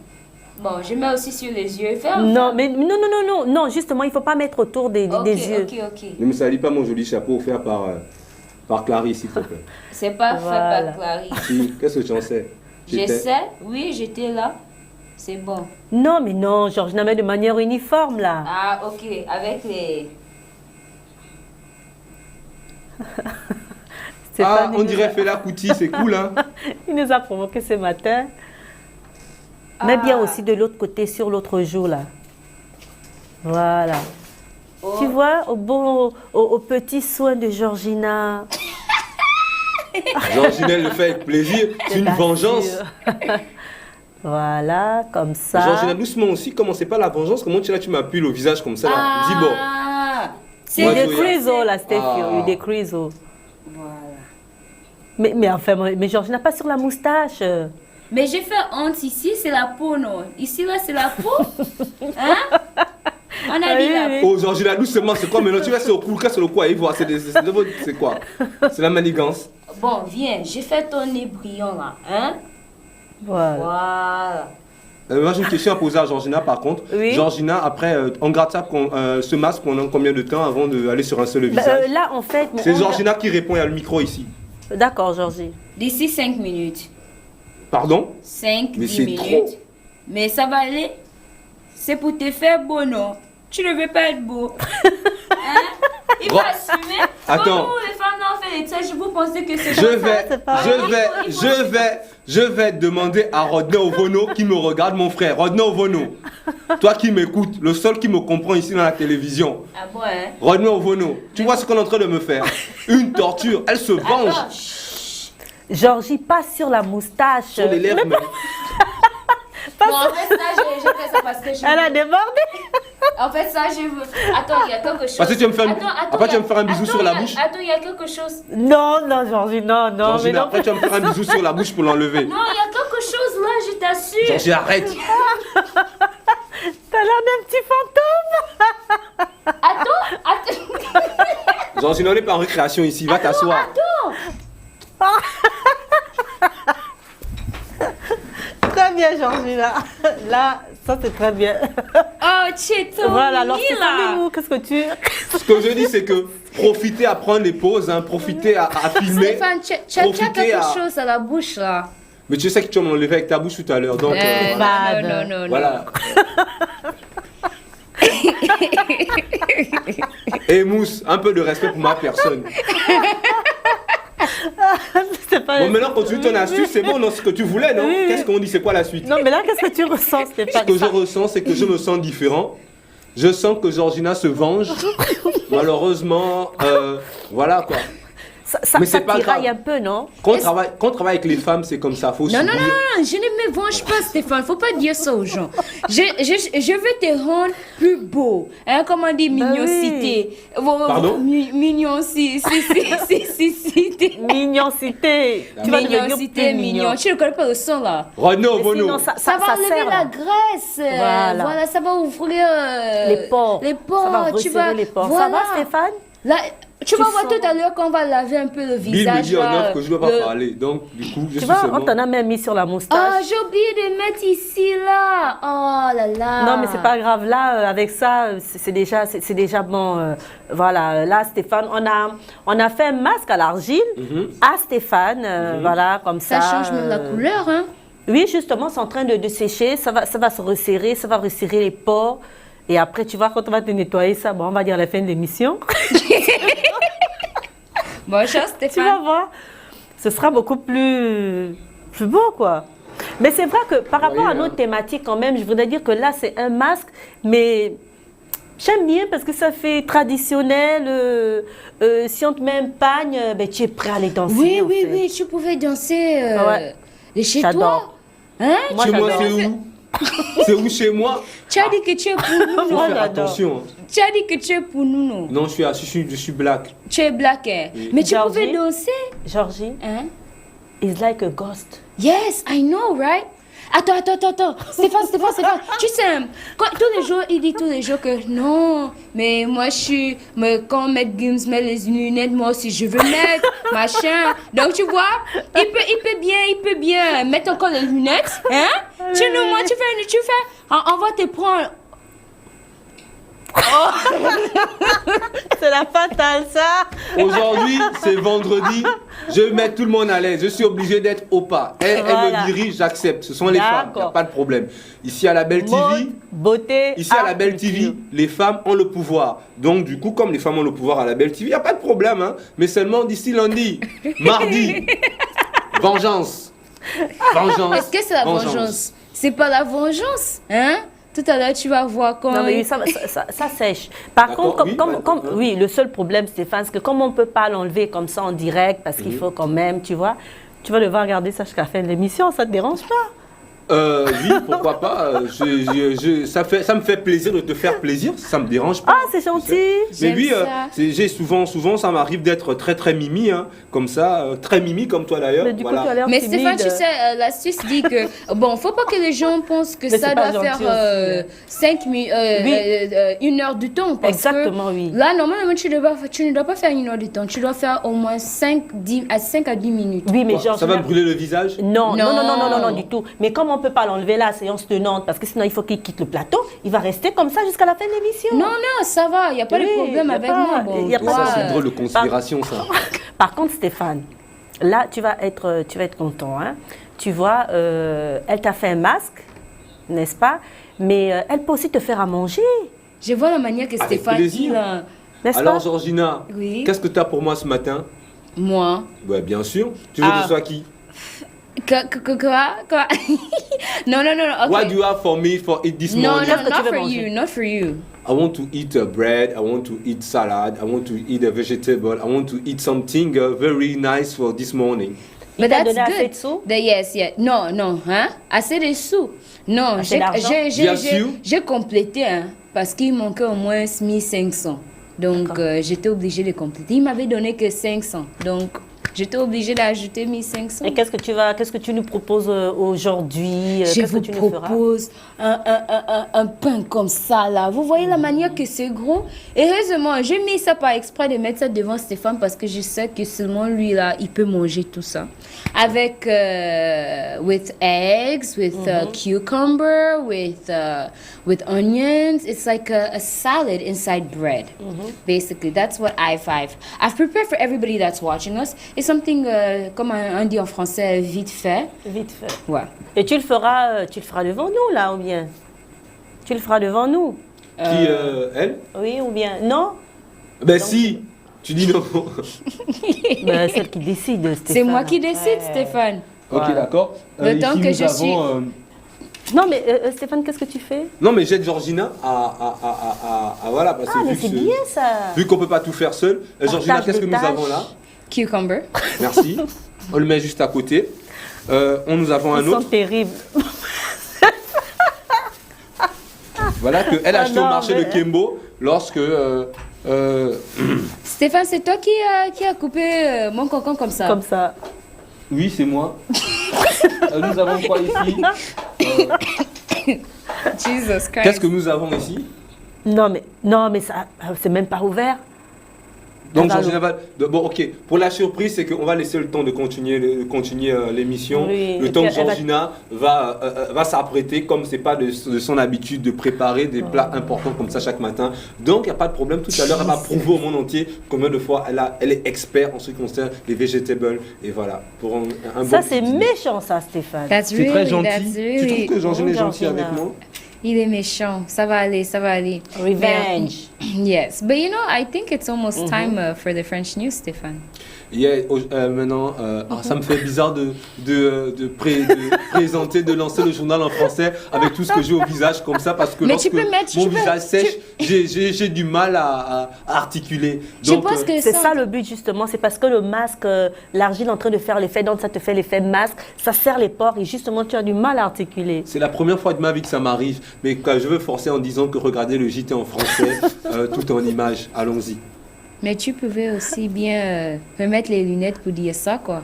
Bon, je mets aussi sur les yeux. Non, mais non, justement, il faut pas mettre autour des yeux. Ok. Ne me salis pas mon joli chapeau offert par Clarisse, s'il te plaît. C'est pas Voilà. fait par Clarisse. Si, qu'est-ce que tu en sais? J'essaie. Oui, j'étais là. C'est bon. Non, mais non, Georgina, mais de manière uniforme, là. Ah, ok. Avec les... Stéphane, Ah, on dirait Fela Kuti, c'est cool, hein? Il nous a provoqué ce matin. Mets bien Ah. aussi de l'autre côté, sur l'autre joue, là. Voilà. Oh. Tu vois, au petit soin de Georgina. Georgina le fait avec plaisir, c'est une vengeance. Voilà, comme ça. Georgina, doucement aussi, commencez pas la vengeance, comment tu m'appuies le visage comme ça, là? Dis bon. Ah, Il Moi, y a des je regarde. crisos, là, Stéphie. Ah. Il y a des crisos. Voilà. Mais enfin, mais Georgina, pas sur la moustache. Mais j'ai fait honte ici, c'est la peau, non? Ici, là, c'est la peau. Hein? On a dit Oui, la oui. peau. Oh, Georgina, doucement, c'est quoi maintenant? Tu vas sur le cou, casse le quoi, et voir, c'est quoi? C'est la manigance. Bon, viens, j'ai fait ton nez brillant, là. Hein? Voilà. Voilà. Moi, j'ai une question à poser à Georgina, par contre. Oui. Georgina, après, on garde ça, ce masque pendant combien de temps avant d'aller sur un seul Bah, visage? là, en fait... C'est Georgina qui répond, il y a le micro ici. D'accord, Georgie. D'ici 5 minutes. Pardon? 5, Mais 10 c'est minutes. trop. Mais ça va aller. C'est pour te faire beau, non? Tu ne veux pas être beau. Hein? Il faut Ro- assumer. Attends. Comme nous, les femmes, on fait les traits, vous pensez que c'est Je vais demander à Rodney Ovono qui me regarde, mon frère. Rodney Ovono, toi qui m'écoutes, le seul qui me comprend ici dans la télévision. Ah bon, hein? Rodney Ovono, tu vois ce qu'on est en train de me faire? Une torture, elle se venge. Attends, chut. Georgie, pas sur la moustache. Sur les lèvres même. Bon, en fait, ça, j'ai fait ça parce que je... Elle a débordé. En fait, ça, je veux... Attends, il y a quelque chose. Parce que tu vas me faire Attends, après, tu vas me faire un il y a- bisou sur la attends, bouche. Attends, il y a quelque chose. Non, Georgie, non. Mais Georgina, non. après tu vas me faire un bisou sur la bouche pour l'enlever. Non, il y a quelque chose là, je t'assure. Georgie, arrête. T'as l'air d'un petit fantôme. Attends. Georgina, on n'est pas en récréation ici, va t'asseoir. Très bien, Georgina. Là, ça c'est très bien. Oh, Cheto. Voilà, alors là. Stéphane, qu'est-ce que tu... Ce que je dis, c'est que profitez à prendre les pauses, hein, profitez à filmer. Stéphane, tu as Profitez quelque à- chose à la bouche là. Mais tu sais que tu vas m'enlever avec ta bouche tout à l'heure. Donc, voilà. Non. Voilà. Et Mousse, un peu de respect pour ma personne. C'est pas... Bon, maintenant, continue ton astuce, c'est bon, non, ce que tu voulais, non? Oui, oui. Qu'est-ce qu'on dit, c'est quoi la suite? Non, mais là, qu'est-ce que tu ressens, Ce Stéphane? que je ressens, c'est que je me sens différent. Je sens que Georgina se venge. Malheureusement, voilà quoi. Mais c'est pas tiraille grave. un peu, non? Quand on travaille avec les femmes, c'est comme ça. Faut Non, non, subir. non, je ne me venge pas, Stéphane. Faut pas dire ça aux gens. Je veux te rendre plus beau. Hein, comment on dit mignoncité? Pardon? Mignoncité. Mignoncité. Tu vas devenir Mignoncité, plus mignon. Tu ne connais pas le son là? Renaud, Mais Bono. sinon, Ça va enlever sert. la graisse. Voilà, ça va ouvrir Les pores. Les pores. Ça va tu resserrer vas, les pores. Voilà. Ça va, Stéphane? Là, tu vas Tu voir sens- tout à l'heure quand on va laver un peu le Bill me visage. dit en là, off que je ne dois pas parler. Donc, du coup, je Tu suis vois, seulement... on t'en a même mis sur la moustache. Ah, j'ai oublié de mettre ici là. Oh là là. Non, mais c'est pas grave. Là, avec ça, c'est déjà bon. Voilà. Là, Stéphane, on a fait un masque à l'argile à Stéphane. Voilà, comme ça. Ça change même la couleur, hein. Oui, justement, c'est en train de sécher. Ça va se resserrer. Ça va resserrer les pores. Et après, tu vois, quand on va te nettoyer ça, bon, on va dire à la fin de l'émission. Bonjour Tu vas Stéphane. voir. Ce sera beaucoup plus beau, quoi. Mais c'est vrai que par rapport à notre thématique, quand même, je voudrais dire que là, c'est un masque, mais j'aime bien parce que ça fait traditionnel. Si on te met un pagne, ben, tu es prêt à aller danser. Oui, en oui, fait. oui, tu pouvais danser Ouais. de chez J'adore. toi. Hein? Moi, Chez moi, j'adore. c'est où? C'est où chez moi? Tu as dit que tu es pour nous, Faut non? Moi, faire j'adore. attention. Hein. Tu as dit que tu es pour nous, non? Non, je suis black. Tu es black, hein? Mais tu Georgie? pouvais danser, Georgie, hein? is like a ghost. Yes, I know, right? Attends. Stéphane. Tu sais, tous les jours, il dit tous les jours que non, mais moi, quand Maître Gims met les lunettes, moi aussi, je veux mettre, machin. Donc, tu vois, il peut bien mettre encore les lunettes, hein? Tu nous, moi, tu fais, on va te prendre. C'est la fatale, ça. Aujourd'hui, c'est vendredi. Je vais mettre tout le monde à l'aise. Je suis obligé d'être au pas. Elle Voilà. me dirige, j'accepte. Ce sont les femmes, il n'y a D'accord. pas de problème. Ici à la Belle TV, Mode, beauté, ici à la art, Belle TV, culture. les femmes ont le pouvoir. Donc du coup, comme les femmes ont le pouvoir à la Belle TV, il n'y a pas de problème. Hein. Mais seulement d'ici lundi, mardi, vengeance. Vengeance. Est-ce que c'est la vengeance? C'est pas la vengeance, hein? Tout à l'heure, tu vas voir quand. Non, mais ça sèche. Par D'accord, contre, oui, oui, le seul problème, Stéphane, c'est que comme on ne peut pas l'enlever comme ça en direct, parce qu'il faut quand même, tu vois, tu vas devoir regarder ça jusqu'à la fin de l'émission, ça ne te dérange pas? Oui, pourquoi pas. Ça me fait plaisir de te faire plaisir. Ça me dérange pas. Ah, c'est gentil. Mais J'aime oui, ça. j'ai souvent, ça m'arrive d'être très mimi, hein, comme ça, très mimi comme toi d'ailleurs. Mais du coup, voilà. tu as l'air Mais timide. Stéphane, tu sais, l'astuce dit que, bon, faut pas que les gens pensent que Mais ça c'est pas doit gentil faire aussi. 1 heure du temps. Parce Exactement, que oui. Là, normalement, tu ne dois pas faire 1 heure du temps. Tu dois faire au moins 5 à 10 minutes. Oui, mais Quoi, genre, ça va me brûler le visage. non, Non. du tout. Mais comme on ne peut pas l'enlever la séance tenante, parce que sinon il faut qu'il quitte le plateau, il va rester comme ça jusqu'à la fin de l'émission. Non, ça va. Il n'y a pas Oui, de problème y a avec pas- moi. Bon, y a pas toi, Ça, c'est drôle de conspiration, ça. Par contre, Stéphane, là, tu vas être content. Hein. Tu vois, elle t'a fait un masque, n'est-ce pas? Mais elle peut aussi te faire à manger, je vois la manière que Avec Stéphane plaisir. dit là. n'est-ce Alors, pas? Georgina, Oui. qu'est-ce que tu as pour moi ce matin? Moi. Ouais, bien sûr. Tu veux que Ah. ce soit qui? Quoi? Non. Okay. What do you have for me for it this No, morning? Qu'est-ce que tu not veux for manger? you, not for you. I want to eat bread, I want to eat salad, I want to eat a vegetable, I want to eat something very nice for this morning. Il t'a donné assez de sous? Yes. Non, hein? Assez de sous. Non, Assez d'argent? Bien sûr. j'ai complété, hein, parce qu'il manquait au moins 1500. Donc, j'étais obligée de compléter. Il m'avait donné que 500. Donc, j'étais obligée d'ajouter 1500. Et qu'est-ce que tu nous proposes aujourd'hui? Je Qu'est-ce que vous tu nous feras? propose un pain comme ça, là. Vous voyez la manière que c'est gros? Heureusement, j'ai mis ça par exprès de mettre ça devant Stéphane parce que je sais que seulement lui, là, il peut manger tout ça. Avec, with eggs, with cucumber, with onions. It's like a salad inside bread. Basically, that's what I've prepared for everybody that's watching us. It's something, comme on dit en français, vite fait. Vite fait. Ouais. Et tu le feras devant nous, là, ou bien? Tu le feras devant nous? Qui, elle? Oui, ou bien? Non? Ben si, tu dis non. Ben, celle qui décide, Stéphane. C'est moi qui décide, Ouais. Stéphane. Ok, Voilà. d'accord. Le temps Ici, que nous je avons Non, mais Stéphane, qu'est-ce que tu fais? Non, mais j'aide Georgina voilà. Parce que Ah, mais c'est bien ça. Vu qu'on ne peut pas tout faire seul, Georgina, Partage qu'est-ce que les nous tâches. avons là? Cucumber. Merci. On le met juste à côté. Nous avons un Ils sont autre. terribles. Voilà, qu'elle a acheté non, au marché mais- de Kembo lorsque. Stéphane, c'est toi qui a coupé mon cocon comme ça. Comme ça. Oui, c'est moi. Nous avons quoi ici? Jesus Christ. Qu'est-ce que nous avons ici? Non, mais ça, c'est même pas ouvert. Donc, Allô. Georgina va. Bon, ok. Pour la surprise, c'est qu'on va laisser le temps de continuer l'émission. Oui, Le et temps puis que elle va- Georgina va s'apprêter, comme c'est pas de son habitude, de préparer des plats importants comme ça chaque matin. Donc, il n'y a pas de problème. Tout à l'heure, elle va prouver au monde entier combien de fois elle est expert en ce qui concerne les vegetables. Et voilà. Pour un Ça, bon c'est petit dîner. méchant, ça, Stéphane. That's C'est really, très that's gentil. Tu really. trouves que Georgina est gentille Georgina. avec moi? Il est méchant. Ça va aller, ça va aller. Revenge. Yes, but you know, I think it's almost time for the French news, Stéphane. Maintenant, ça me fait bizarre de présenter, de lancer le journal en français avec tout ce que j'ai au visage comme ça parce que Mais lorsque tu peux mettre- mon tu peux- visage sèche, j'ai du mal à articuler. Je Donc, pense que C'est ça le but, justement. C'est parce que le masque, l'argile est en train de faire l'effet, donc ça te fait l'effet masque, ça serre les pores et justement, tu as du mal à articuler. c'est la première fois de ma vie que ça m'arrive, mais quand je veux forcer en disant que regardez le JT en français, tout en images. Allons-y. Mais tu pouvais aussi bien remettre les lunettes pour dire ça, quoi.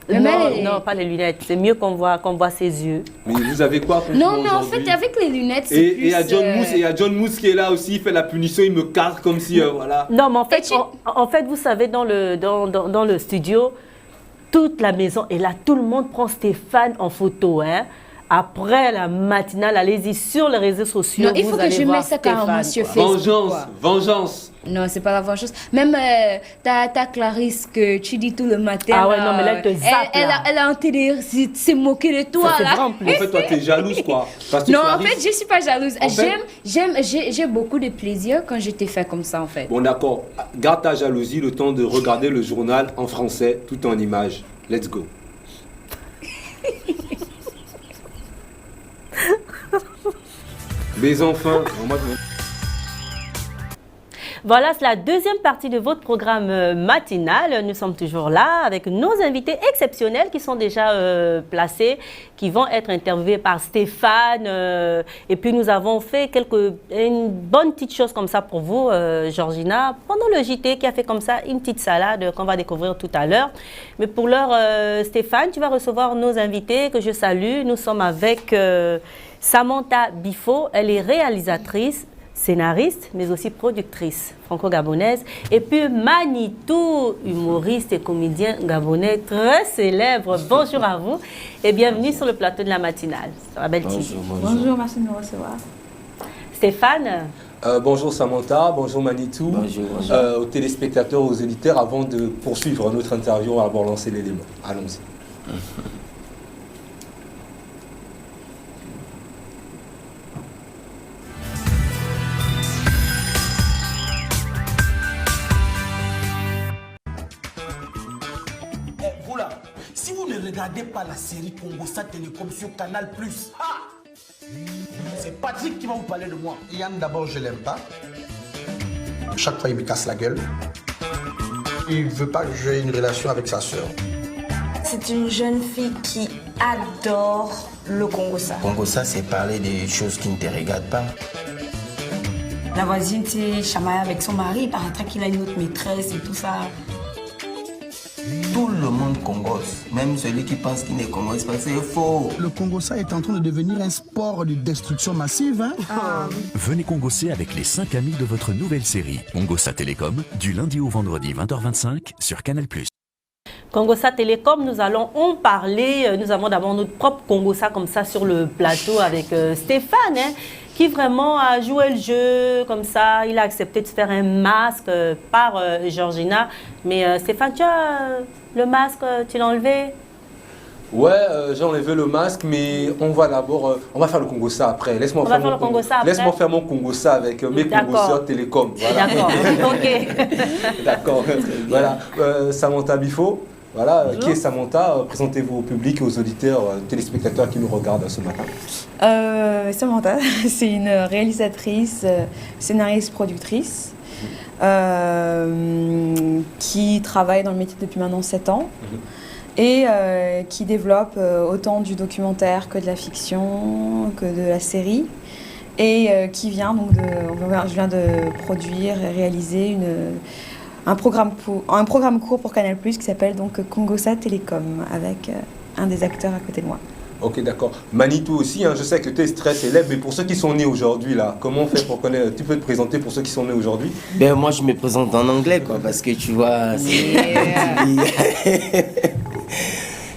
Non, Remets les- non, pas les lunettes. C'est mieux qu'on voit ses yeux. Mais vous avez quoi contre Non, moi mais en aujourd'hui? fait, avec les lunettes, c'est Et plus... il y a John Mousse qui est là aussi, il fait la punition, il me cadre comme si voilà. Non, mais en fait, Et tu- en fait, vous savez, dans le studio, toute la maison est là. Tout le monde prend Stéphane en photo. Hein. Après la matinale, allez-y sur les réseaux sociaux. Non, il faut vous que allez je voir mette ça carrément Stéphane, sur quoi. Facebook. Vengeance, quoi. vengeance. Non, c'est pas la vengeance. Même ta Clarisse que tu dis tout le matin. Ah ouais, non, mais là, elle te zappe, là. Elle a en train de s'est moquée de toi, Ça, c'est là. vrai en En plus. fait, toi, t'es jalouse, quoi. Parce que Non, en Clarisse- fait, je suis pas jalouse. En fait- J'ai beaucoup de plaisir quand je t'ai fait comme ça, en fait. Bon, d'accord. Garde ta jalousie le temps de regarder le journal en français, tout en images. Let's go. Mais enfin, moi, Voilà, c'est la deuxième partie de votre programme matinal. Nous sommes toujours là avec nos invités exceptionnels qui sont déjà placés, qui vont être interviewés par Stéphane. Et puis, nous avons fait une bonne petite chose comme ça pour vous, Georgina, pendant le JT qui a fait comme ça une petite salade qu'on va découvrir tout à l'heure. Mais pour l'heure, Stéphane, tu vas recevoir nos invités que je salue. Nous sommes avec Samantha Bifo. Elle est réalisatrice, scénariste, mais aussi productrice franco-gabonaise. Et puis Manitou, humoriste et comédien gabonais très célèbre. Bonjour à vous et bienvenue sur le plateau de la matinale. Sur la belle TV. Bonjour, merci de nous recevoir. Stéphane, bonjour Samantha, bonjour Manitou. Bonjour. Aux téléspectateurs, aux éditeurs, avant de poursuivre notre interview, on va d'abord lancer l'élément. Allons-y. Voilà. Si vous ne regardez pas la série Congosa Télécom sur Canal+, c'est Patrick qui va vous parler de moi. Yann, d'abord, je l'aime pas. Chaque fois, il me casse la gueule. Il veut pas que j'ai une relation avec sa sœur. C'est une jeune fille qui adore le Congosa. Congosa, c'est parler des choses qui ne te regardent pas. La voisine s'est chamaillée avec son mari, il paraîtrait qu'il a une autre maîtresse et tout ça. Tout le monde congosse, même celui qui pense qu'il ne congosse pas, c'est faux. Le Congosa est en train de devenir un sport de destruction massive. Hein? Venez congosser avec les 5 amis de votre nouvelle série Congosa Télécom du lundi au vendredi 20h25 sur Canal+. Congosa Télécom, nous allons en parler. Nous avons d'abord notre propre Congosa comme ça sur le plateau avec Stéphane, hein, qui vraiment a joué le jeu comme ça. Il a accepté de se faire un masque par Georgina. Mais Stéphane, tu as le masque, tu l'as enlevé? Ouais, j'ai enlevé le masque, mais on va d'abord, on va faire le Congosa après. Laisse-moi On va faire le Congosa après. Laisse-moi faire mon Congosa avec mes D'accord. Congosseurs Télécom. Voilà. D'accord, ok. D'accord. Voilà. Samantha Bifo, Voilà, Bonjour. qui est Samantha? Présentez-vous au public et aux auditeurs, téléspectateurs qui nous regardent ce matin. Samantha, c'est une réalisatrice, scénariste, productrice qui travaille dans le métier depuis maintenant 7 ans et qui développe autant du documentaire que de la fiction, que de la série. Et qui vient donc je viens de produire et réaliser un programme court pour Canal+, qui s'appelle donc Congosa Télécom, avec un des acteurs à côté de moi. Ok, d'accord. Manitou aussi, hein, je sais que tu es très célèbre, mais pour ceux qui sont nés aujourd'hui, là, comment on fait pour connaître? Tu peux te présenter pour ceux qui sont nés aujourd'hui? Ben, moi, je me présente en anglais, quoi, parce que tu vois...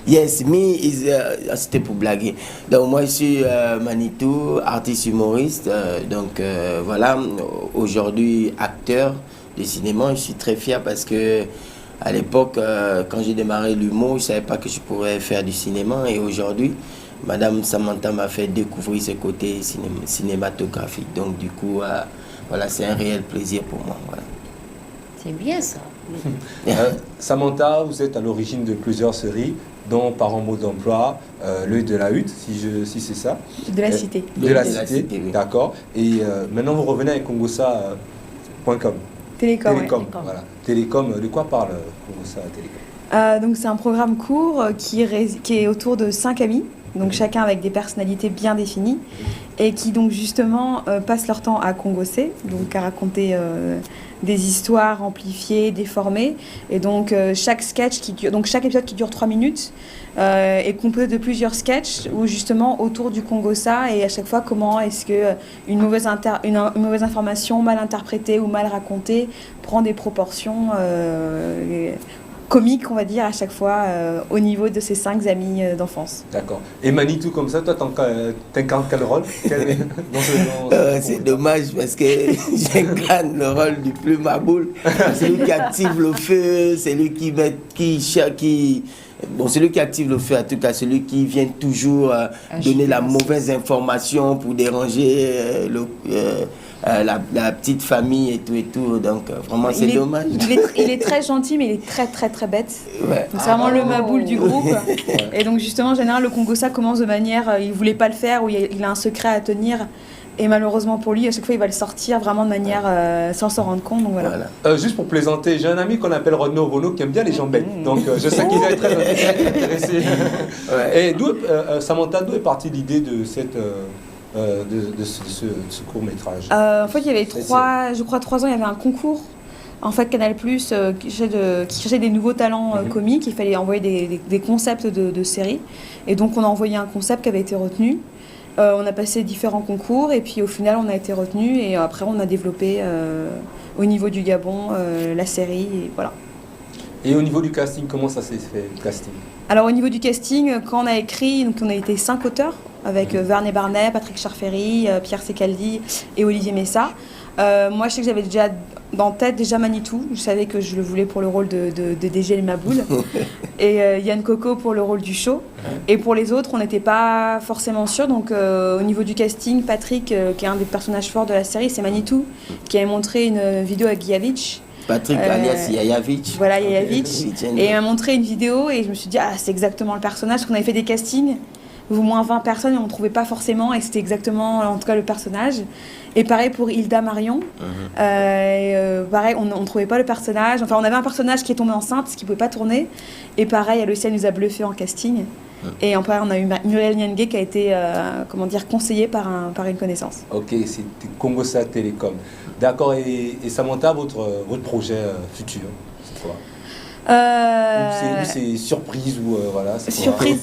Yes, me is... c'était pour blaguer. Donc, moi, je suis Manitou, artiste humoriste. Donc, voilà, aujourd'hui, acteur de cinéma. Je suis très fier parce que à l'époque, quand j'ai démarré l'humour, je ne savais pas que je pourrais faire du cinéma. Et aujourd'hui, Madame Samantha m'a fait découvrir ce côté cinématographique. Donc, du coup, voilà, c'est un réel plaisir pour moi. Voilà. C'est bien ça. Samantha, vous êtes à l'origine de plusieurs séries, dont Par un mot d'emploi, L'œil de la hutte, si c'est ça. De la cité. De la cité, oui. D'accord. Et maintenant, vous revenez avec Congosa.com. Télécom. Télécom, voilà. Télécom, de quoi parle Congosa Télécom? Donc c'est un programme court qui est autour de 5 amis, donc chacun avec des personnalités bien définies, et qui donc justement passent leur temps à congosser, donc à raconter des histoires amplifiées, déformées, et donc chaque épisode qui dure 3 minutes est composé de plusieurs sketchs où justement autour du Congosa, et à chaque fois comment est-ce que une mauvaise information mal interprétée ou mal racontée prend des proportions comiques, on va dire, à chaque fois au niveau de ces 5 amis d'enfance. D'accord. Et Manitou, comme ça, toi, t'incarnes quel rôle? C'est dommage parce que j'incarne le rôle du plus maboule. Celui qui active le feu, celui celui qui active le feu, en tout cas, celui qui vient toujours donner la mauvaise information pour déranger la petite famille et tout. Donc, vraiment, c'est dommage. Il est très gentil, mais il est très, très, très bête. Ouais. Donc, c'est vraiment le maboule du groupe. Et donc, justement, en général, le Congosa commence de manière... il ne voulait pas le faire, ou il a un secret à tenir. Et malheureusement pour lui, à chaque fois, il va le sortir vraiment de manière sans s'en rendre compte. Donc, voilà. Juste pour plaisanter, j'ai un ami qu'on appelle Renaud Vono qui aime bien les gens bêtes. Donc, je sais qu'il est très intéressé. Ouais. Et Samantha, d'où est partie l'idée de cette... de ce court-métrage? En fait, il y avait 3 ans, il y avait un concours. En fait, Canal+, qui cherchait des nouveaux talents comiques. Il fallait envoyer des concepts de séries. Et donc, on a envoyé un concept qui avait été retenu. On a passé différents concours et puis au final, on a été retenu. Et après, on a développé au niveau du Gabon la série. Et voilà. Et au niveau du casting, comment ça s'est fait, le casting? Alors, au niveau du casting, quand on a écrit, donc, on a été 5 auteurs avec Vernet Barnet, Patrick Charferry, Pierre Secaldi et Olivier Messa. Moi, je sais que j'avais déjà en tête Manitou. Je savais que je le voulais pour le rôle de DG El Maboul. Et Yann Coco pour le rôle du show. Et pour les autres, on n'était pas forcément sûrs. Donc, au niveau du casting, Patrick, qui est un des personnages forts de la série, c'est Manitou, qui avait montré une vidéo à Guiavitch. Patrick alias Yayavitch. Voilà, Yayavitch. Et il m'a montré une vidéo et je me suis dit, c'est exactement le personnage. Parce qu'on avait fait des castings, au moins 20 personnes, et on ne trouvait pas forcément. Et c'était exactement, en tout cas, le personnage. Et pareil pour Hilda Marion. Pareil, on ne trouvait pas le personnage. Enfin, on avait un personnage qui est tombé enceinte, ce qui ne pouvait pas tourner. Et pareil, elle nous a bluffé en casting. Et après, on a eu Muriel Niangue qui a été conseillée par une connaissance. Ok, c'était Congosa Télécom. D'accord, et Samantha, votre projet futur, c'est quoi? C'est surprise ou voilà. Surprise.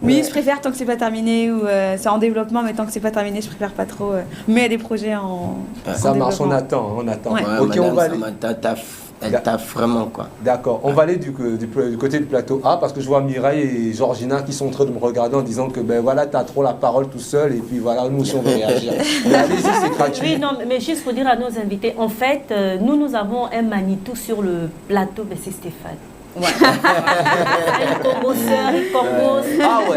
Oui, je préfère tant que c'est pas terminé ou c'est en développement, mais tant que c'est pas terminé, je préfère pas trop. Mais il y a des projets en ça marche, on attend. Ouais. Ok, on va aller. Elle taffe vraiment, quoi. D'accord. On va aller du côté du plateau A parce que je vois Mireille et Georgina qui sont en train de me regarder en disant que ben voilà, t'as trop la parole tout seul et puis voilà, nous aussi on veut réagir. Allez-y, c'est gratuit. Oui, non, mais juste pour dire à nos invités, en fait, nous avons un Manitou sur le plateau, mais c'est Stéphane. Ouais. Un Congoseur, il compose,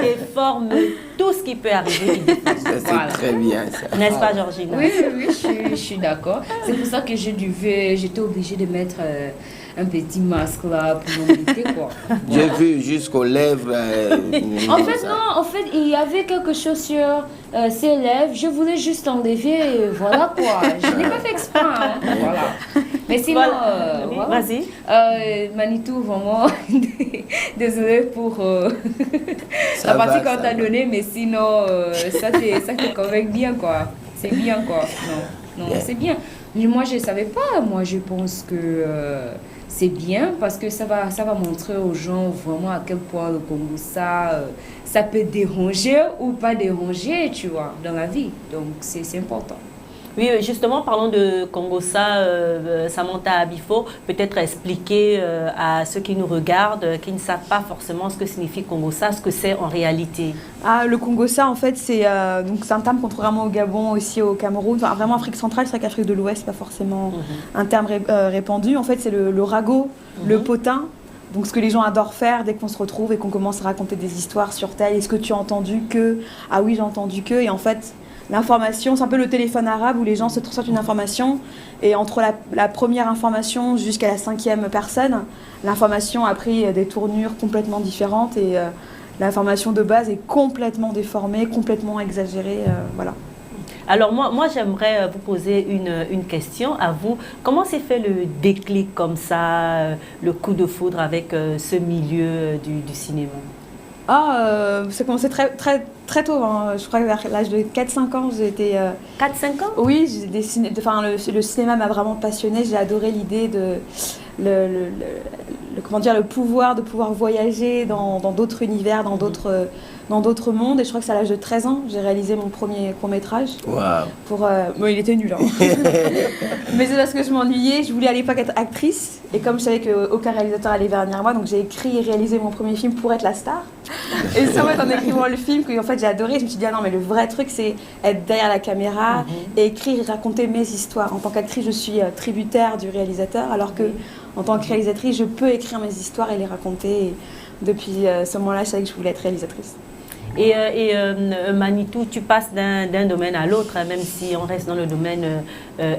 il forme tout ce qui peut arriver. C'est très bien ça. N'est-ce pas, Georgina? Oui, je suis d'accord. C'est pour ça que j'étais obligée de mettre un petit masque là pour m'embêter, quoi. J'ai vu jusqu'aux lèvres. En fait, il y avait quelque chose sur ses lèvres. Je voulais juste l'enlever et voilà quoi. Je n'ai pas fait exprès. Hein. Voilà. Mais sinon, voilà. Vas-y. Manitou, vraiment, désolée pour la partie qu'on t'a donnée, mais sinon, ça te convainc bien, quoi. C'est bien, quoi. Non, c'est bien. Mais moi, je ne savais pas. Moi, je pense que c'est bien parce que ça va montrer aux gens vraiment à quel point le Congo, ça peut déranger ou pas déranger, tu vois, dans la vie. Donc, c'est important. Oui, justement, parlons de Congossa, Samantha Abifo, peut-être expliquer à ceux qui nous regardent, qui ne savent pas forcément ce que signifie Congossa, ce que c'est en réalité. Ah, le Congossa, en fait, c'est un terme qu'on trouve vraiment au Gabon, aussi au Cameroun, enfin, vraiment Afrique centrale, c'est vrai qu'Afrique de l'Ouest, pas forcément un terme répandu. En fait, c'est le ragot, le potin. Donc ce que les gens adorent faire dès qu'on se retrouve et qu'on commence à raconter des histoires sur tel, est-ce que tu as entendu que, ah oui j'ai entendu que, et en fait l'information, c'est un peu le téléphone arabe où les gens se transmettent une information et entre la première information jusqu'à la 5e personne, l'information a pris des tournures complètement différentes et l'information de base est complètement déformée, complètement exagérée, voilà. Alors moi j'aimerais vous poser une question à vous. Comment s'est fait le déclic comme ça, le coup de foudre avec ce milieu du cinéma? Ça commençait très tôt, hein. Je crois que vers l'âge de 4-5 ans, j'ai été... 4-5 ans? Oui, le cinéma m'a vraiment passionnée, j'ai adoré l'idée de... le pouvoir de pouvoir voyager dans d'autres univers, dans d'autres mondes. Et je crois que c'est à l'âge de 13 ans, j'ai réalisé mon premier court-métrage. Wow. Bon, il était nul, hein. Mais c'est parce que je m'ennuyais, je voulais à l'époque être actrice. Et comme je savais qu'aucun réalisateur allait venir moi, donc j'ai écrit et réalisé mon premier film pour être la star. Et c'est en fait en écrivant le film que en fait, j'ai adoré. Je me suis dit, ah non, mais le vrai truc, c'est être derrière la caméra et écrire et raconter mes histoires. En tant qu'actrice, je suis tributaire du réalisateur, alors que en tant que réalisatrice, je peux écrire mes histoires et les raconter. Et depuis ce moment-là, je savais que je voulais être réalisatrice. Et Manitou, tu passes d'un domaine à l'autre, hein, même si on reste dans le domaine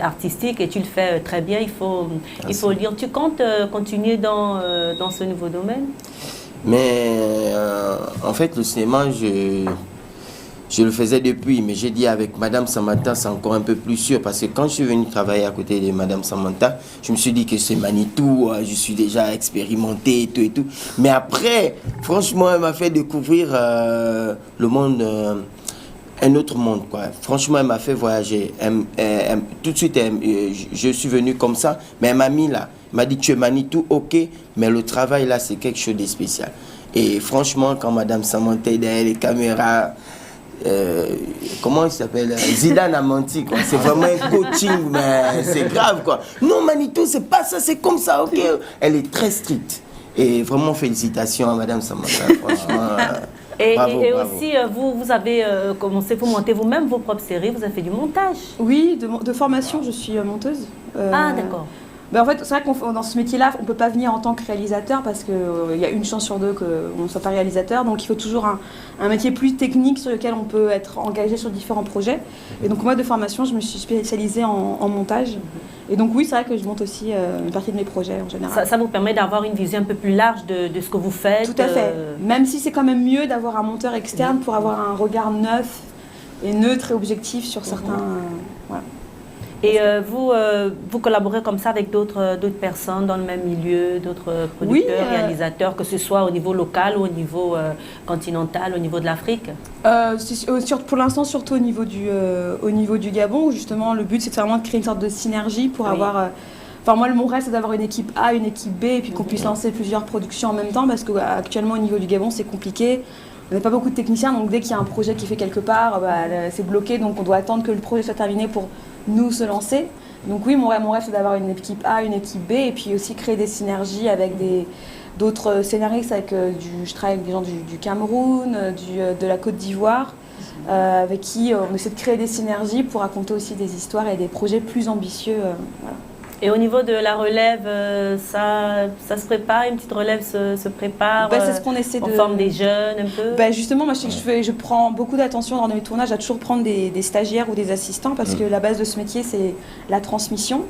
artistique et tu le fais très bien, il faut le dire. Tu comptes continuer dans ce nouveau domaine? Mais en fait, le cinéma, je le faisais depuis, mais j'ai dit avec Madame Samantha, c'est encore un peu plus sûr, parce que quand je suis venu travailler à côté de Madame Samantha, je me suis dit que c'est Manitou, je suis déjà expérimenté et tout. Mais après, franchement, elle m'a fait découvrir le monde, un autre monde, quoi. Franchement, elle m'a fait voyager. Tout de suite, je suis venu comme ça, mais elle m'a mis là. Elle m'a dit, tu es Manitou, ok, mais le travail là, c'est quelque chose de spécial. Et franchement, quand Madame Samantha est derrière les caméras, comment il s'appelle, Zidane a menti, quoi. C'est vraiment un coaching, mais c'est grave, quoi. Non, Manitou, c'est pas ça, c'est comme ça, ok. Elle est très stricte. Et vraiment, félicitations à Madame Samantha, franchement. Bravo, bravo. Aussi, vous avez commencé, vous montez vous-même vos propres séries, vous avez fait du montage. Oui, de formation, je suis monteuse. Ah, d'accord. Ben en fait, c'est vrai que dans ce métier-là, on ne peut pas venir en tant que réalisateur parce qu'il y a une chance sur deux qu'on ne soit pas réalisateur. Donc il faut toujours un métier plus technique sur lequel on peut être engagé sur différents projets. Et donc moi, de formation, je me suis spécialisée en montage. Et donc oui, c'est vrai que je monte aussi une partie de mes projets en général. Ça vous permet d'avoir une vision un peu plus large de ce que vous faites. Tout à fait. Même si c'est quand même mieux d'avoir un monteur externe pour avoir un regard neuf et neutre et objectif sur certains... voilà. Et vous collaborez comme ça avec d'autres personnes dans le même milieu, d'autres producteurs, réalisateurs, que ce soit au niveau local ou au niveau continental, au niveau de l'Afrique? Pour l'instant, surtout au niveau du Gabon, où justement le but c'est vraiment de créer une sorte de synergie pour avoir... Enfin moi, mon rêve c'est d'avoir une équipe A, une équipe B, et puis qu'on puisse lancer plusieurs productions en même temps, parce qu'actuellement au niveau du Gabon c'est compliqué. On n'a pas beaucoup de techniciens, donc dès qu'il y a un projet qui fait quelque part, c'est bloqué, donc on doit attendre que le projet soit terminé pour nous se lancer. Donc oui, mon rêve c'est d'avoir une équipe A, une équipe B, et puis aussi créer des synergies avec d'autres scénaristes. Je travaille avec des gens du Cameroun, de la Côte d'Ivoire, avec qui on essaie de créer des synergies pour raconter aussi des histoires et des projets plus ambitieux. Voilà. Et au niveau de la relève, ça se prépare, une petite relève se prépare. C'est ce qu'on essaie on de... forme des jeunes un peu. Justement, moi je prends beaucoup d'attention dans mes tournages à toujours prendre des stagiaires ou des assistants parce que la base de ce métier c'est la transmission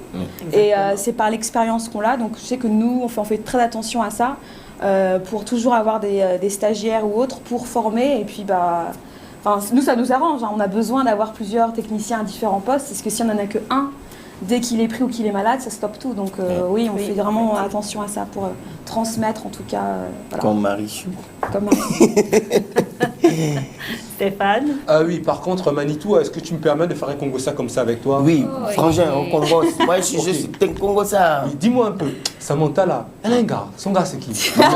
et c'est par l'expérience qu'on l'a. Donc je sais que nous on fait très attention à ça pour toujours avoir des stagiaires ou autres pour former et puis nous ça nous arrange. On a besoin d'avoir plusieurs techniciens à différents postes parce que si on n'en a que un, dès qu'il est pris ou qu'il est malade, ça stoppe tout. Donc oui, on fait vraiment attention à ça pour transmettre en tout cas. Voilà. Comme Marichou. Comme Marichou. Stéphane. Oui, par contre, Manitou, est-ce que tu me permets de faire un Congossa comme ça avec toi? Oui, frangin, au Congo. Moi, je suis un Congossa. Oui, dis-moi un peu, Samantha là, elle a un gars. Son gars, c'est qui? Franchement,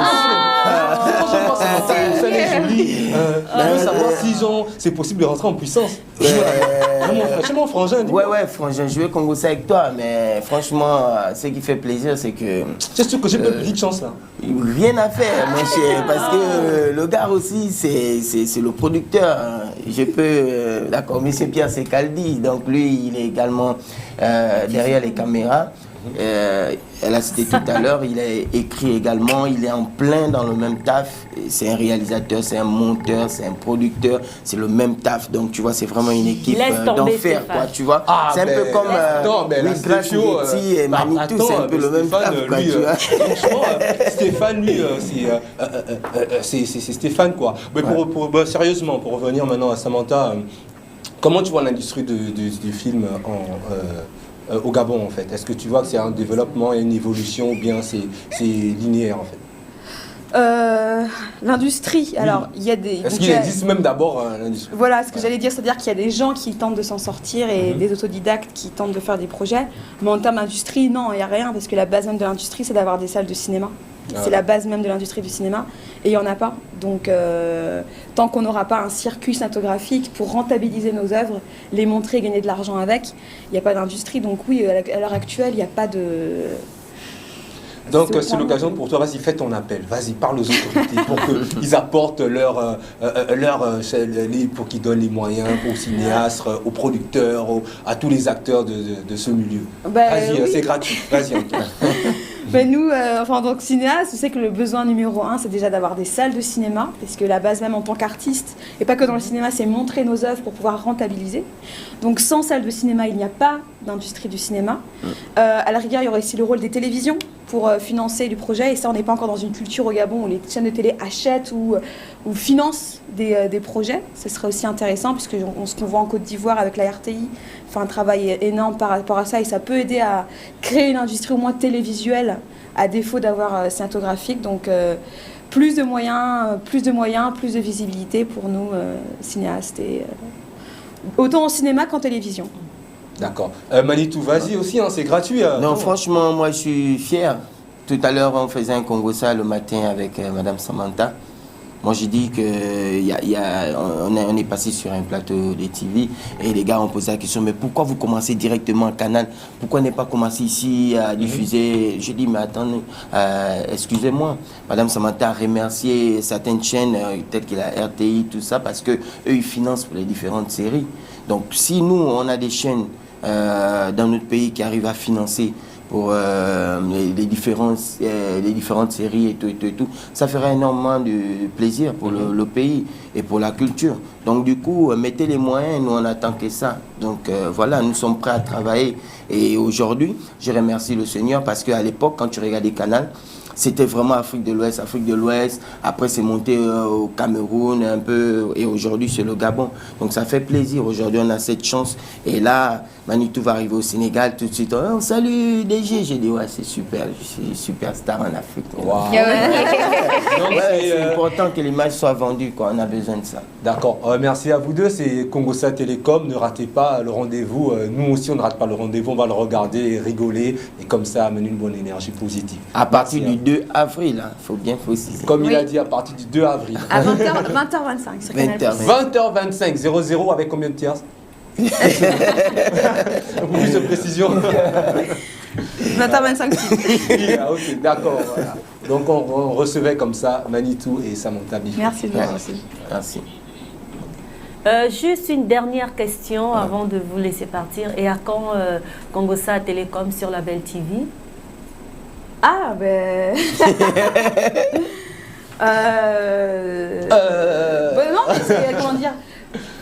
Samantha, elle est jolie. Je veux savoir s'ils ont. C'est possible de rentrer en puissance. Franchement, frangin, dis-moi. Ouais, frangin, je vais Congossa avec toi, mais franchement, ce qui fait plaisir, c'est que. C'est sûr que j'ai pas de petite chance là. Rien à faire, mon cher, parce que le gars aussi, c'est le producteur. Je peux, d'accord, monsieur Pierre Secaldi, donc lui, il est également derrière les caméras. Elle a cité tout à l'heure, il a écrit également, il est en plein dans le même taf. C'est un réalisateur, c'est un monteur, c'est un producteur, c'est le même taf. Donc tu vois, c'est vraiment une équipe d'enfer, quoi, tu vois. C'est un peu comme Migras, Ngeti et Manitou, c'est un peu le même taf, quoi, tu vois. Franchement, Stéphane, lui, c'est Stéphane, quoi. Mais sérieusement, pour revenir maintenant à Samantha, comment tu vois l'industrie du film au Gabon en fait? Est-ce que tu vois que c'est un développement et une évolution ou bien c'est linéaire en fait? L'industrie, alors il y a des... Est-ce qu'il existe même d'abord l'industrie? Voilà, ce que j'allais dire, c'est-à-dire qu'il y a des gens qui tentent de s'en sortir et des autodidactes qui tentent de faire des projets. Mais en termes d'industrie, non, il n'y a rien parce que la base même de l'industrie, c'est d'avoir des salles de cinéma. C'est la base même de l'industrie du cinéma et il n'y en a pas. Donc tant qu'on n'aura pas un circuit cinématographique pour rentabiliser nos œuvres, les montrer et gagner de l'argent avec, il n'y a pas d'industrie. Donc oui, à l'heure actuelle, il n'y a pas de... Donc c'est l'occasion pour toi, vas-y, fais ton appel, vas-y, parle aux autorités pour qu'ils apportent pour qu'ils donnent les moyens aux cinéastes, aux producteurs, à tous les acteurs de ce milieu. Vas-y, c'est gratuit, vas-y. Ben nous, en tant que cinéaste, je sais que le besoin numéro 1, c'est déjà d'avoir des salles de cinéma, parce que la base même en tant qu'artiste, et pas que dans le cinéma, c'est montrer nos œuvres pour pouvoir rentabiliser. Donc sans salle de cinéma, il n'y a pas d'industrie du cinéma. À la rigueur, il y aurait aussi le rôle des télévisions pour financer du projet, et ça, on n'est pas encore dans une culture au Gabon où les chaînes de télé achètent ou financent des projets. Ce serait aussi intéressant, puisque ce qu'on voit en Côte d'Ivoire avec la RTI fait un travail énorme par rapport à ça, et ça peut aider à créer une industrie au moins télévisuelle, à défaut d'avoir cinématographique. Donc plus de moyens, plus de visibilité pour nous, cinéastes, et autant au cinéma qu'en télévision. D'accord. Manitou, vas-y aussi, hein, c'est gratuit. Non, franchement, moi je suis fier. Tout à l'heure, on faisait un Congossa le matin avec Madame Samantha. Moi, j'ai dit qu'on est passé sur un plateau de TV et les gars ont posé la question, mais pourquoi vous commencez directement à Canal? Pourquoi ne pas commencer ici à diffuser? J'ai dit, mais attendez, excusez-moi. Madame Samantha a remercié certaines chaînes, telles que la RTI, tout ça, parce qu'eux, ils financent pour les différentes séries. Donc, si nous, on a des chaînes dans notre pays qui arrivent à financer pour les différentes séries et tout, ça ferait énormément de plaisir pour le pays et pour la culture. Donc du coup, mettez les moyens, nous on attend que ça. Donc voilà, nous sommes prêts à travailler. Et aujourd'hui, je remercie le Seigneur parce qu'à l'époque, quand tu regardais Canal, c'était vraiment Afrique de l'Ouest. Après, c'est monté au Cameroun un peu. Et aujourd'hui, c'est le Gabon. Donc, ça fait plaisir. Aujourd'hui, on a cette chance. Et là, Manitou va arriver au Sénégal tout de suite. Oh, salut, DG. J'ai dit, ouais, c'est super. Je suis superstar en Afrique. Wow. C'est important que l'image soit vendue, quoi. On a besoin de ça. D'accord. Merci à vous deux. C'est Congossa Télécom. Ne ratez pas le rendez-vous. Nous aussi, on ne rate pas le rendez-vous. On va le regarder, rigoler. Et comme ça, amener une bonne énergie positive. À partir du 2 avril, il faut bien préciser. Comme il a dit, à partir du 2 avril. À 20h25. 20h25, 00 avec combien de tiers? Plus de précision. 20h25. Ok, d'accord. Voilà. Donc on recevait comme ça Manitou et Samantha Biffy. Merci de vous. Merci. Juste une dernière question avant de vous laisser partir. Et à quand Congosa Télécom sur la Belle TV? Ah, ben... non, comment dire,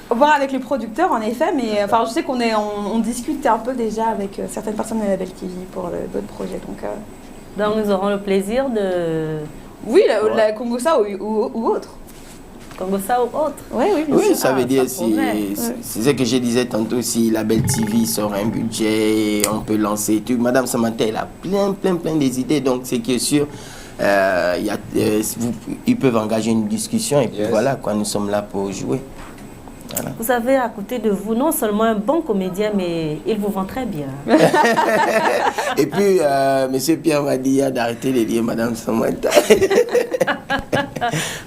voir avec les producteurs en effet, mais enfin, je sais on discute un peu déjà avec certaines personnes de la Belle TV pour d'autres projets. Donc nous aurons le plaisir de... Oui, la Congosa ou autre. Congosa ou autre. Oui, oui, ça veut dire, c'est ce que je disais tantôt, si la Belle TV sort un budget, on peut lancer tout. Madame Samantha, elle a plein des idées, donc c'est que sûr, ils peuvent engager une discussion et puis voilà, quoi, nous sommes là pour jouer. Voilà. Vous avez à côté de vous non seulement un bon comédien, mais il vous vend très bien. Et puis, Monsieur Pierre m'a dit d'arrêter de dire Madame Samantha.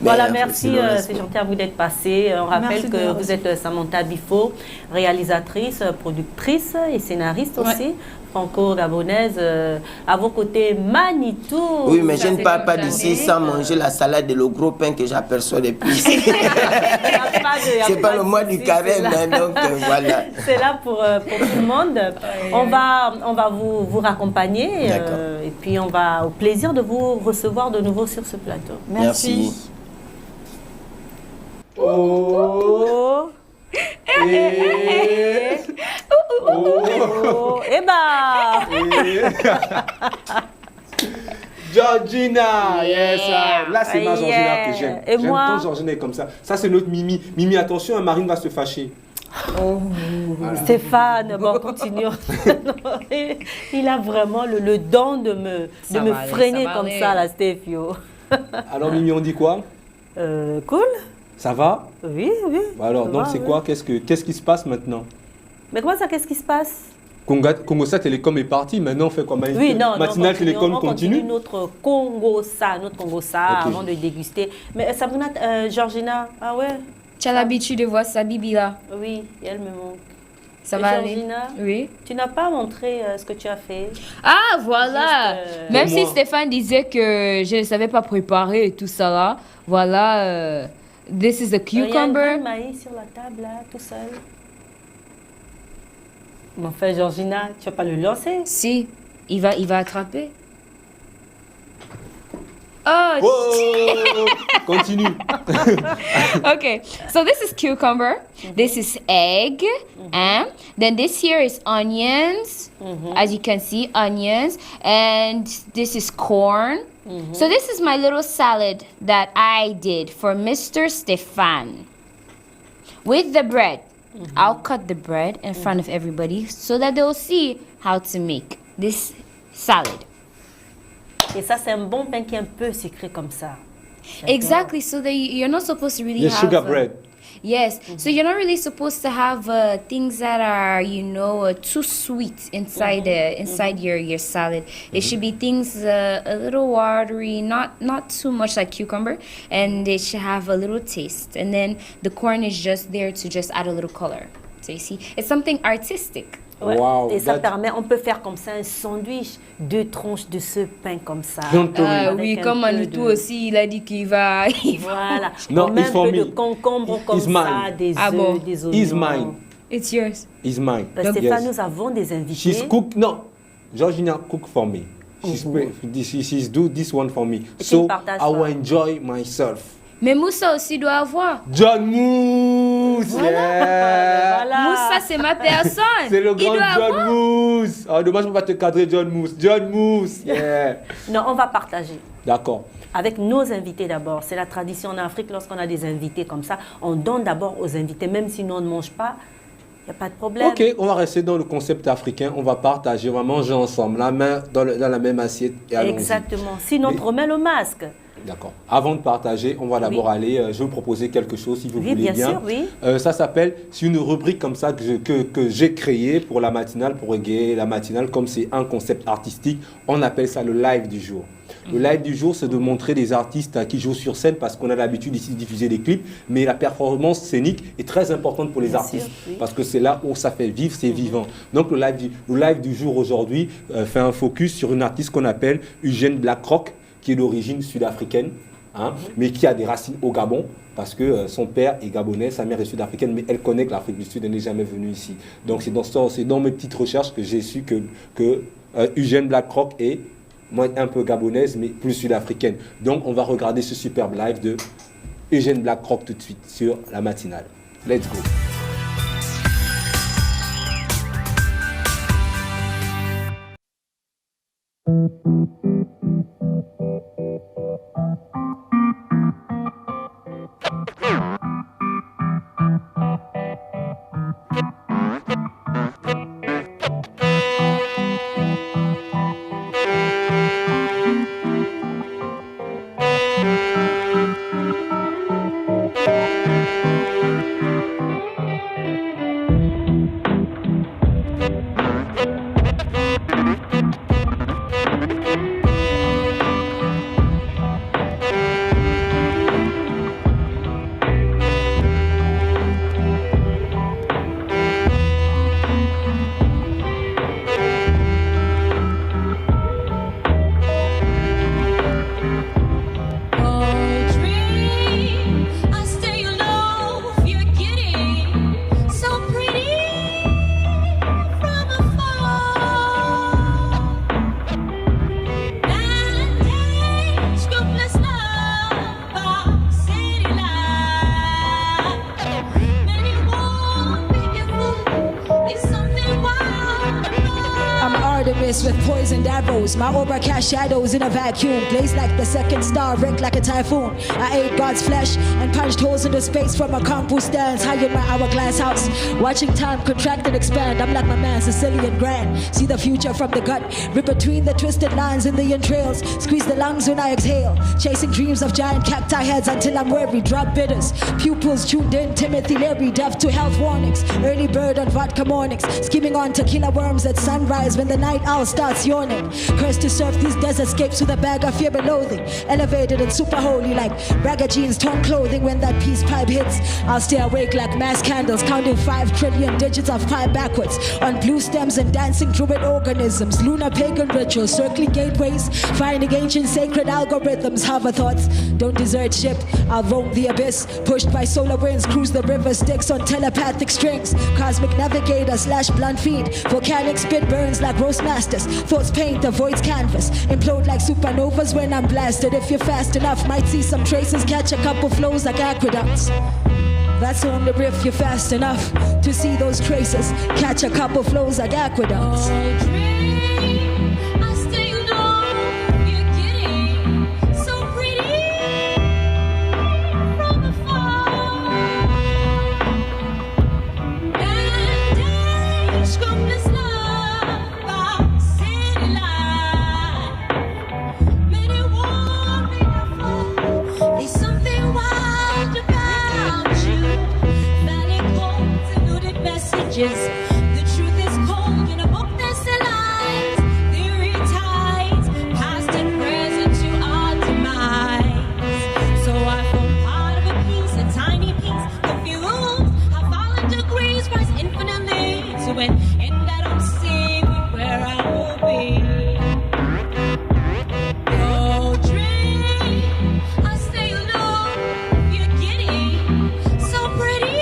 Voilà, merci, c'est gentil à vous d'être passé. On rappelle que vous êtes Samantha Bifo, réalisatrice, productrice et scénariste aussi, franco-gabonaise. À vos côtés, Manitou. Oui, mais je ne pars pas d'ici sans manger la salade et le gros pain que j'aperçois depuis ici. C'est pas le mois du carême, donc voilà. C'est là pour tout le monde. On va vous raccompagner et puis on va au plaisir de vous recevoir de nouveau sur ce plateau. Merci. Oh. Georgina, yes, là c'est ma Georgina que j'aime. Et moi, quand Georgina est comme ça. Ça c'est notre Mimi. Mimi, attention, Marine va se fâcher. Voilà. Stéphane, bon, continuons. Il a vraiment le don de me freiner comme ça, là, Stéphio. Alors Mimi, on dit quoi? Cool. Ça va? Oui. Bah alors, donc c'est quoi? Qu'est-ce qui se passe maintenant? Mais comment ça, qu'est-ce qui se passe? Congosa Télécom est parti, maintenant on fait quoi? Matinale Télécom continue? Notre Congosa, avant de déguster. Mais Sabrina, Georgina, ah ouais? Tu as l'habitude de voir sa bibi là? Oui, elle me manque. Ça va Georgina, aller? Oui. Tu n'as pas montré ce que tu as fait? Ah, voilà! Même si Stéphane disait que je ne savais pas préparer et tout ça là, voilà, this is a cucumber. Il y a un grain de maïs sur la table là, tout seul. Mais enfin, Georgina, tu vas pas le lancer? Si, il va attraper. Oh! Whoa! Continue. Okay, so this is cucumber, this is egg, and then this here is onions, as you can see, onions, and this is corn. So this is my little salad that I did for Mr. Stefan. With the bread, I'll cut the bread in front of everybody so that they'll see how to make this salad. Et ça, c'est un bon pain qui est un peu sucré comme ça. Exactly. So that you're not supposed to really The have sugar bread. Yes. So you're not really supposed to have things that are, too sweet inside your salad. It should be things a little watery, not too much like cucumber, and it should have a little taste. And then the corn is just there to just add a little color. So you see, it's something artistic. Ouais. Wow, et ça permet, on peut faire comme ça un sandwich, 2 tranches de ce pain comme ça. Oui, comme Manitou aussi, il a dit qu'il va... Voilà. Non, on met it's un for peu me. de concombre comme It's ça, mine. des Ah bon? œufs, des oignons. Is mine. It's yours. Is mine. Stéphane, Yes. nous avons des invités. She's cook. No, Georgina cook for me. She's do this one for me. Et So tu partages I will pas. enjoy myself. Mais Moussa aussi doit avoir. John Moose, yeah. Voilà. Moussa, c'est ma personne. C'est le Il grand doit John avoir. Moose. Oh, dommage, je ne peux pas te cadrer John Moose. John Moose, yeah. Non, on va partager. D'accord. Avec nos invités d'abord. C'est la tradition en Afrique, lorsqu'on a des invités comme ça, on donne d'abord aux invités, même si nous on ne mange pas, il n'y a pas de problème. Ok, on va rester dans le concept africain. On va partager, on va manger ensemble, la main dans la même assiette. Et allons-y. Exactement. Sinon, on te remet le masque. D'accord. Avant de partager, on va d'abord aller, je vais vous proposer quelque chose si vous voulez bien. Sûr, oui. Ça s'appelle, c'est une rubrique comme ça que j'ai créée pour la matinale, pour égayer la matinale, comme c'est un concept artistique, on appelle ça le live du jour. Le live du jour, c'est de montrer des artistes qui jouent sur scène parce qu'on a l'habitude ici de diffuser des clips, mais la performance scénique est très importante pour les Bien artistes sûr, oui. parce que c'est là où ça fait vivre, c'est vivant. Donc le live du jour aujourd'hui fait un focus sur une artiste qu'on appelle Eugène Blackrock, qui est d'origine sud-africaine. hein, mais qui a des racines au Gabon, parce que son père est gabonais, sa mère est sud-africaine, mais elle connaît que l'Afrique du Sud, elle n'est jamais venue ici. Donc c'est dans mes petites recherches que j'ai su que Eugène Blackrock est un peu gabonaise, mais plus sud-africaine. Donc on va regarder ce superbe live de Eugène Blackrock tout de suite sur la matinale. Let's go. With poisoned arrows, my overcast shadows in a vacuum, blaze like the second star, wreck like a typhoon. I ate God's flesh and punched holes into space from a compost stands high in my hourglass house, watching time contract and expand. I'm like my man Sicilian Grand, see the future from the gut, rip between the twisted lines in the entrails, squeeze the lungs when I exhale, chasing dreams of giant cacti heads until I'm weary, drop bitters, pupils tuned in, Timothy Leary, deaf to health warnings, early bird on vodka mornings, scheming on tequila worms at sunrise when the night owl starts yawning. Cursed to surf these desertscapes with a bag of fear and loathing. Elevated and super holy like ragga jeans, torn clothing. When that peace pipe hits, I'll stay awake like mass candles, counting 5 trillion digits of pi backwards. On blue stems and dancing druid organisms. Lunar pagan rituals, circling gateways. Finding ancient sacred algorithms. Hover thoughts, don't desert ship. I'll roam the abyss. Pushed by solar winds, cruise the river Styx on telepathic strings. Cosmic navigator slash blunt feed. Volcanic spit burns like roast masters. Thoughts paint the void's canvas, implode like supernovas when I'm blasted. If you're fast enough, might see some traces, catch a couple flows like aqueducts. That's on the riff, you're fast enough to see those traces, catch a couple flows like aqueducts. The truth is cold in a book that's alive. Theory ties, past and present to our demise. So I form part of a piece, a tiny piece, confused. How fallen degrees rise infinitely to an end I don't see with where I will be. Go dream, I stay alone. You're getting so pretty.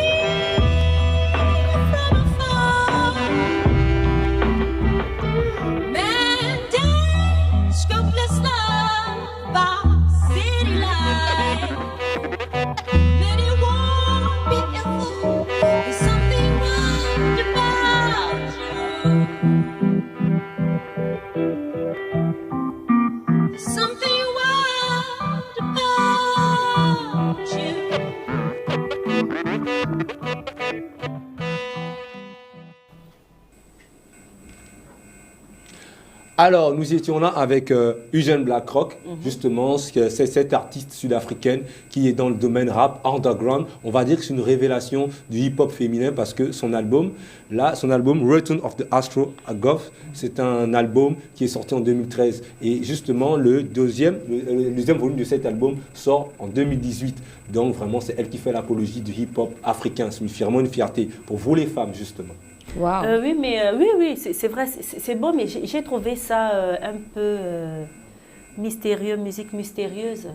Alors, nous étions là avec Eugène Blackrock, justement, c'est cette artiste sud-africaine qui est dans le domaine rap underground. On va dire que c'est une révélation du hip-hop féminin parce que son album Return of the Astro Goth, c'est un album qui est sorti en 2013. Et justement, le deuxième volume de cet album sort en 2018. Donc, vraiment, c'est elle qui fait l'apologie du hip-hop africain. C'est vraiment une fierté pour vous les femmes, justement. Wow. Oui, c'est vrai, c'est beau, mais j'ai trouvé ça un peu mystérieux, musique mystérieuse.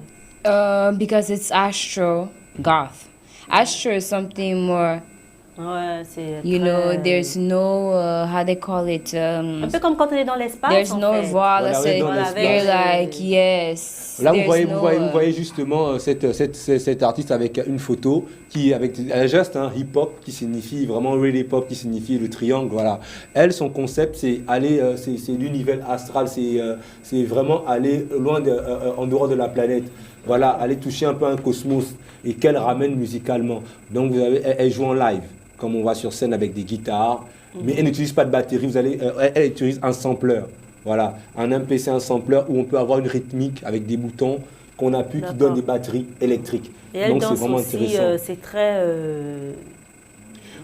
Because it's Astro goth. Astro is something more. Ouais, c'est You très, know, there's no how they call it. un peu comme quand on est dans l'espace. There's en no fait. voilà, Voilà, so oui, dans you're l'espace. like yes. Là, vous there's voyez, no, vous voyez justement cet artiste avec une photo qui, avec un geste hip-hop qui signifie vraiment real hip-hop, qui signifie le triangle. Voilà. Elle, son concept, c'est aller, c'est l'univers astral, c'est vraiment aller loin, en dehors de la planète. Voilà, aller toucher un peu un cosmos et qu'elle ramène musicalement. Donc, vous avez, elle joue en live, comme on voit sur scène avec des guitares, mais elle n'utilise pas de batterie. Vous allez, elle utilise un sampler. Voilà, un MPC, un sampler où on peut avoir une rythmique avec des boutons qu'on appuie qui donnent des batteries électriques. Et elle donc c'est danse vraiment aussi, intéressant. c'est très...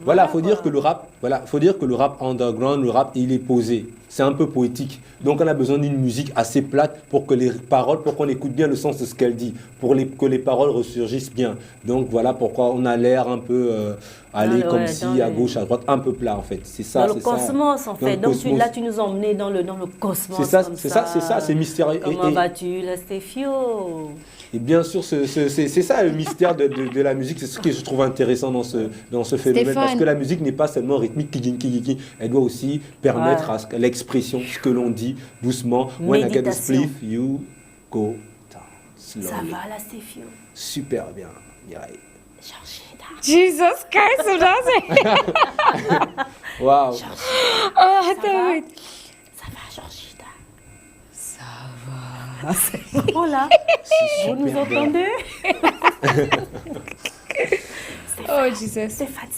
Voilà, faut dire que le rap, underground, le rap, il est posé. C'est un peu poétique. Donc on a besoin d'une musique assez plate pour que les paroles, pour qu'on écoute bien le sens de ce qu'elle dit, que les paroles ressurgissent bien. Donc voilà pourquoi on a l'air un peu aller comme si à gauche, à droite, un peu plat en fait. C'est ça. Dans le cosmos en fait. Donc là tu nous as emmenés dans le cosmos. C'est ça, c'est mystérieux. Comment vas-tu, la Stéphio? Et bien sûr, c'est ça le mystère de la musique, c'est ce que je trouve intéressant dans ce phénomène. Stéphane. Parce que la musique n'est pas seulement rythmique, elle doit aussi permettre à l'expression, ce que l'on dit doucement. When I get a spliff, you go down slowly. Ça va la Stéphio? Super bien, Mireille. Jesus Christ, I'm dancing. Waouh. Oh, attends, wait. Ça va, Georgina? Ça va. Oh là, vous nous entendez? Oh, Jesus. Stéphane.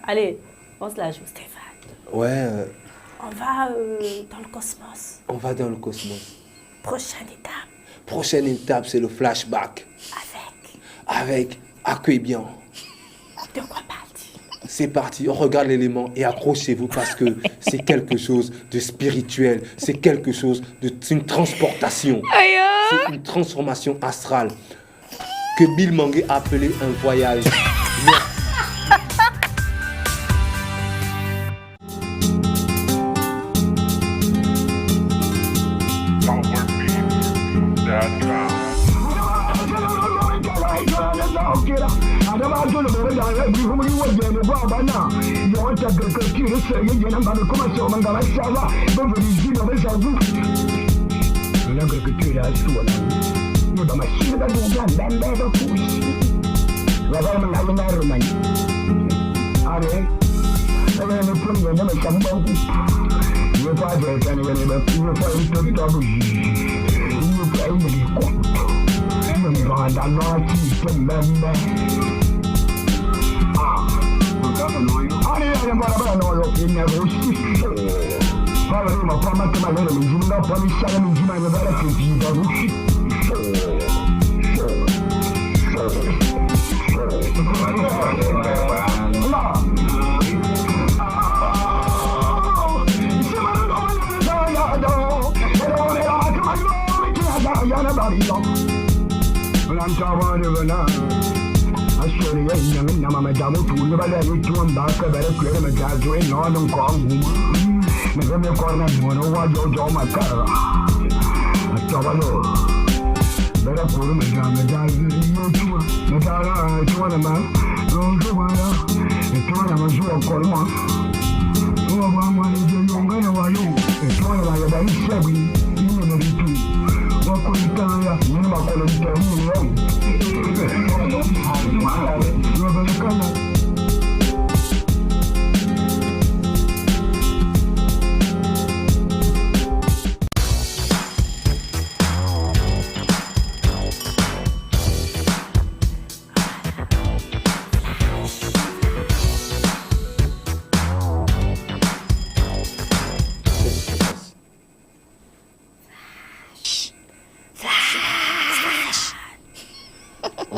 Allez, on se la joue, Stéphane. Ouais. On va dans le cosmos. On va dans le cosmos. Prochaine étape, c'est le flashback. Avec Akwebian. de quoi parle-t-il? C'est parti, on regarde l'élément et accrochez-vous parce que c'est quelque chose de spirituel, c'est quelque chose c'est une transportation, c'est une transformation astrale que Bill Mangué a appelé un voyage.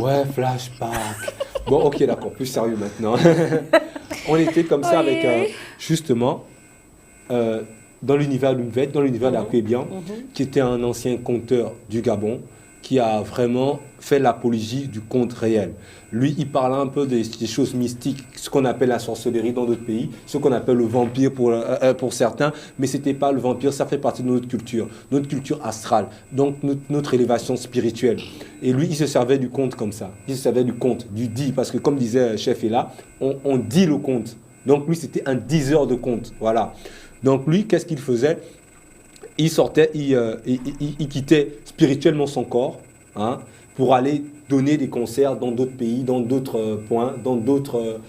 Ouais, flashback. Bon, ok, d'accord, plus sérieux maintenant. On était comme ça avec, justement, dans l'univers d'Umvet, dans l'univers d'Akwebian, qui était un ancien conteur du Gabon, qui a vraiment fait l'apologie du conte réel. Lui, il parle un peu des choses mystiques, ce qu'on appelle la sorcellerie dans d'autres pays, ce qu'on appelle le vampire pour certains, mais ce n'était pas le vampire, ça fait partie de notre culture astrale, donc notre élévation spirituelle. Et lui, il se servait du conte comme ça, il se servait du conte, du dit, parce que comme disait Chef Ella, on dit le conte. Donc lui, c'était un diseur de conte, voilà. Donc lui, qu'est-ce qu'il faisait? Il sortait, il quittait spirituellement son corps, hein, pour aller donner des concerts dans d'autres pays, dans d'autres points, dans d'autres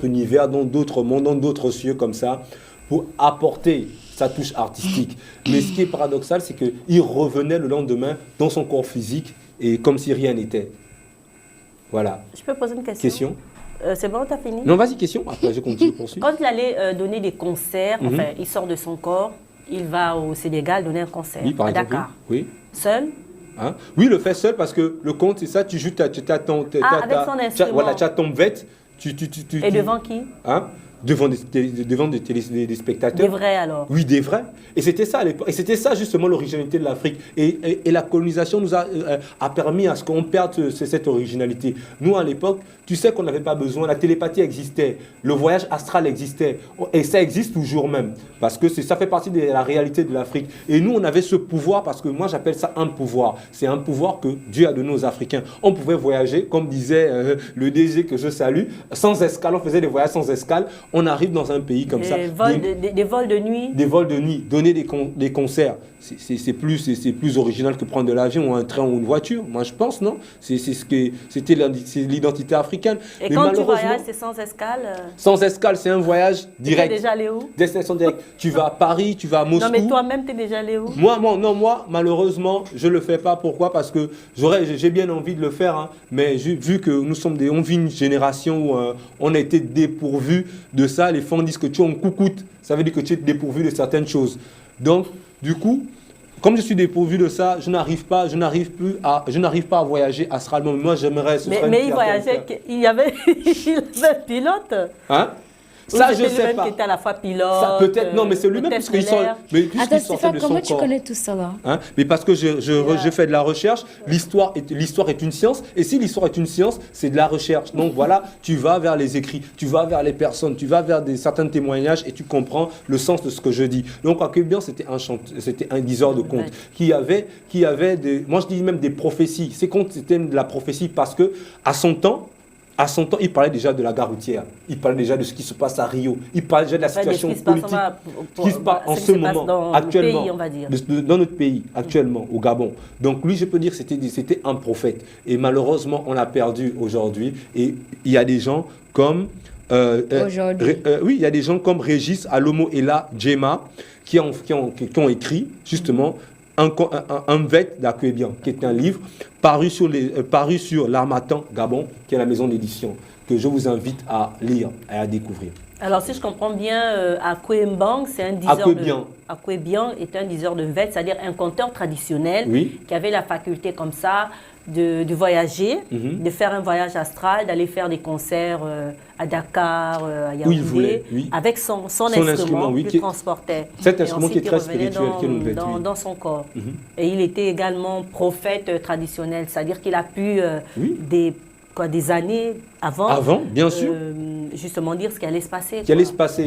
univers, dans d'autres mondes, dans d'autres cieux comme ça, pour apporter sa touche artistique. Mais ce qui est paradoxal, c'est qu'il revenait le lendemain dans son corps physique et comme si rien n'était. Voilà. Je peux poser une question? C'est bon, t'as fini? Non, vas-y, question. Après, je continue, poursuis. Quand il allait donner des concerts, enfin, il sort de son corps, il va au Sénégal donner un concert à Dakar. Oui. Seul? Hein? Oui, le fait seul parce que le conte, c'est ça, tu joues, avec son instrument. Voilà, tu as ton bête. Et devant qui? Hein? Devant des spectateurs. Des vrais alors? Oui, des vrais. Et c'était ça à l'époque. Et c'était ça justement l'originalité de l'Afrique. Et la colonisation nous a permis à ce qu'on perde cette originalité. Nous, à l'époque, tu sais qu'on n'avait pas besoin. La télépathie existait. Le voyage astral existait. Et ça existe toujours même. Parce que ça fait partie de la réalité de l'Afrique. Et nous, on avait ce pouvoir parce que moi, j'appelle ça un pouvoir. C'est un pouvoir que Dieu a donné aux Africains. On pouvait voyager, comme disait le DG que je salue, sans escale. On faisait des voyages sans escale. On arrive dans un pays comme ça. Des vols de nuit. Des vols de nuit. Donner des concerts. C'est plus original que prendre de l'avion ou un train ou une voiture. Moi, je pense, non? C'était l'identité africaine. Et quand tu voyages, c'est sans escale? Sans escale, c'est un voyage direct. Tu es déjà allé où? Destination directe. Tu vas à Paris, tu vas à Moscou. Non, mais toi-même, tu es déjà allé où? Moi, malheureusement, je ne le fais pas. Pourquoi? Parce que j'ai bien envie de le faire. Hein, mais vu que on vit une génération où on a été dépourvu de ça, les fonds disent que tu es en coucoute. Ça veut dire que tu es dépourvu de certaines choses. Donc, du coup, comme je suis dépourvu de ça, je n'arrive pas à voyager astralement. Moi, j'aimerais... Mais il voyageait, il avait un pilote. Hein? Ça, je sais pas. Qui était à la fois pilote. Peut-être, non, mais c'est lui-même, parce qu'ils sont. Attends, Stéphane, comment tu connais tout ça là? Hein? Mais parce que je fais de la recherche, l'histoire est une science, et si l'histoire est une science, c'est de la recherche. Donc voilà, tu vas vers les écrits, tu vas vers les personnes, tu vas vers certains témoignages et tu comprends le sens de ce que je dis. Donc Akwebian, c'était un diseur de contes qui avait moi je dis même des prophéties. Ces contes, c'était de la prophétie parce que à son temps, il parlait déjà de la gare routière. Il parlait déjà de ce qui se passe à Rio. Il parlait déjà de la situation politique qui se passe en ce moment, actuellement, dans notre pays, actuellement, au Gabon. Donc lui, je peux dire que c'était un prophète. Et malheureusement, on l'a perdu aujourd'hui. Et il y a des gens comme... oui, il y a des gens comme Régis Alomo Ella Djema qui ont écrit, justement, un vet d'Akwebian, qui est un livre paru sur l'Harmattan Gabon, qui est la maison d'édition, que je vous invite à lire et à découvrir. Alors, si je comprends bien, Akwebian, c'est un diseur Akwebian est un diseur de vet, c'est-à-dire un conteur traditionnel qui avait la faculté comme ça de voyager, de faire un voyage astral, d'aller faire des concerts à Dakar, à Yaoundé, avec son instrument qu'il transportait. Cet instrument qui est très spirituel, qui nous dans son corps. Et il était également prophète traditionnel, c'est-à-dire qu'il a pu, des années avant bien sûr. Justement dire ce qui allait se passer.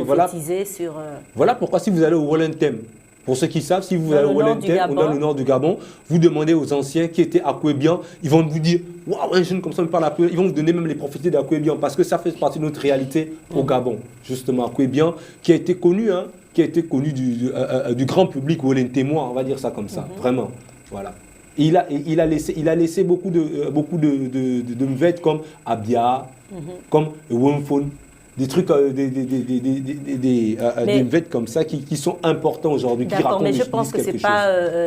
Prophétiser sur... Voilà pourquoi si vous allez au Wollentem, pour ceux qui savent, si vous allez au Wollentem ou dans le nord du Gabon, vous demandez aux anciens qui étaient Akwebian, ils vont vous dire « Waouh, un jeune comme ça me parle Akwebian ». Ils vont vous donner même les prophéties d'Akwebian parce que ça fait partie de notre réalité au Gabon. Justement, Akwebian qui a été connu, du grand public wollentemois, on va dire ça comme ça, vraiment. Voilà. Et il a laissé beaucoup de mvettes comme Abia, comme Womphone, des trucs, des mvettes comme ça qui sont importants aujourd'hui. D'accord, mais je pense que c'est pas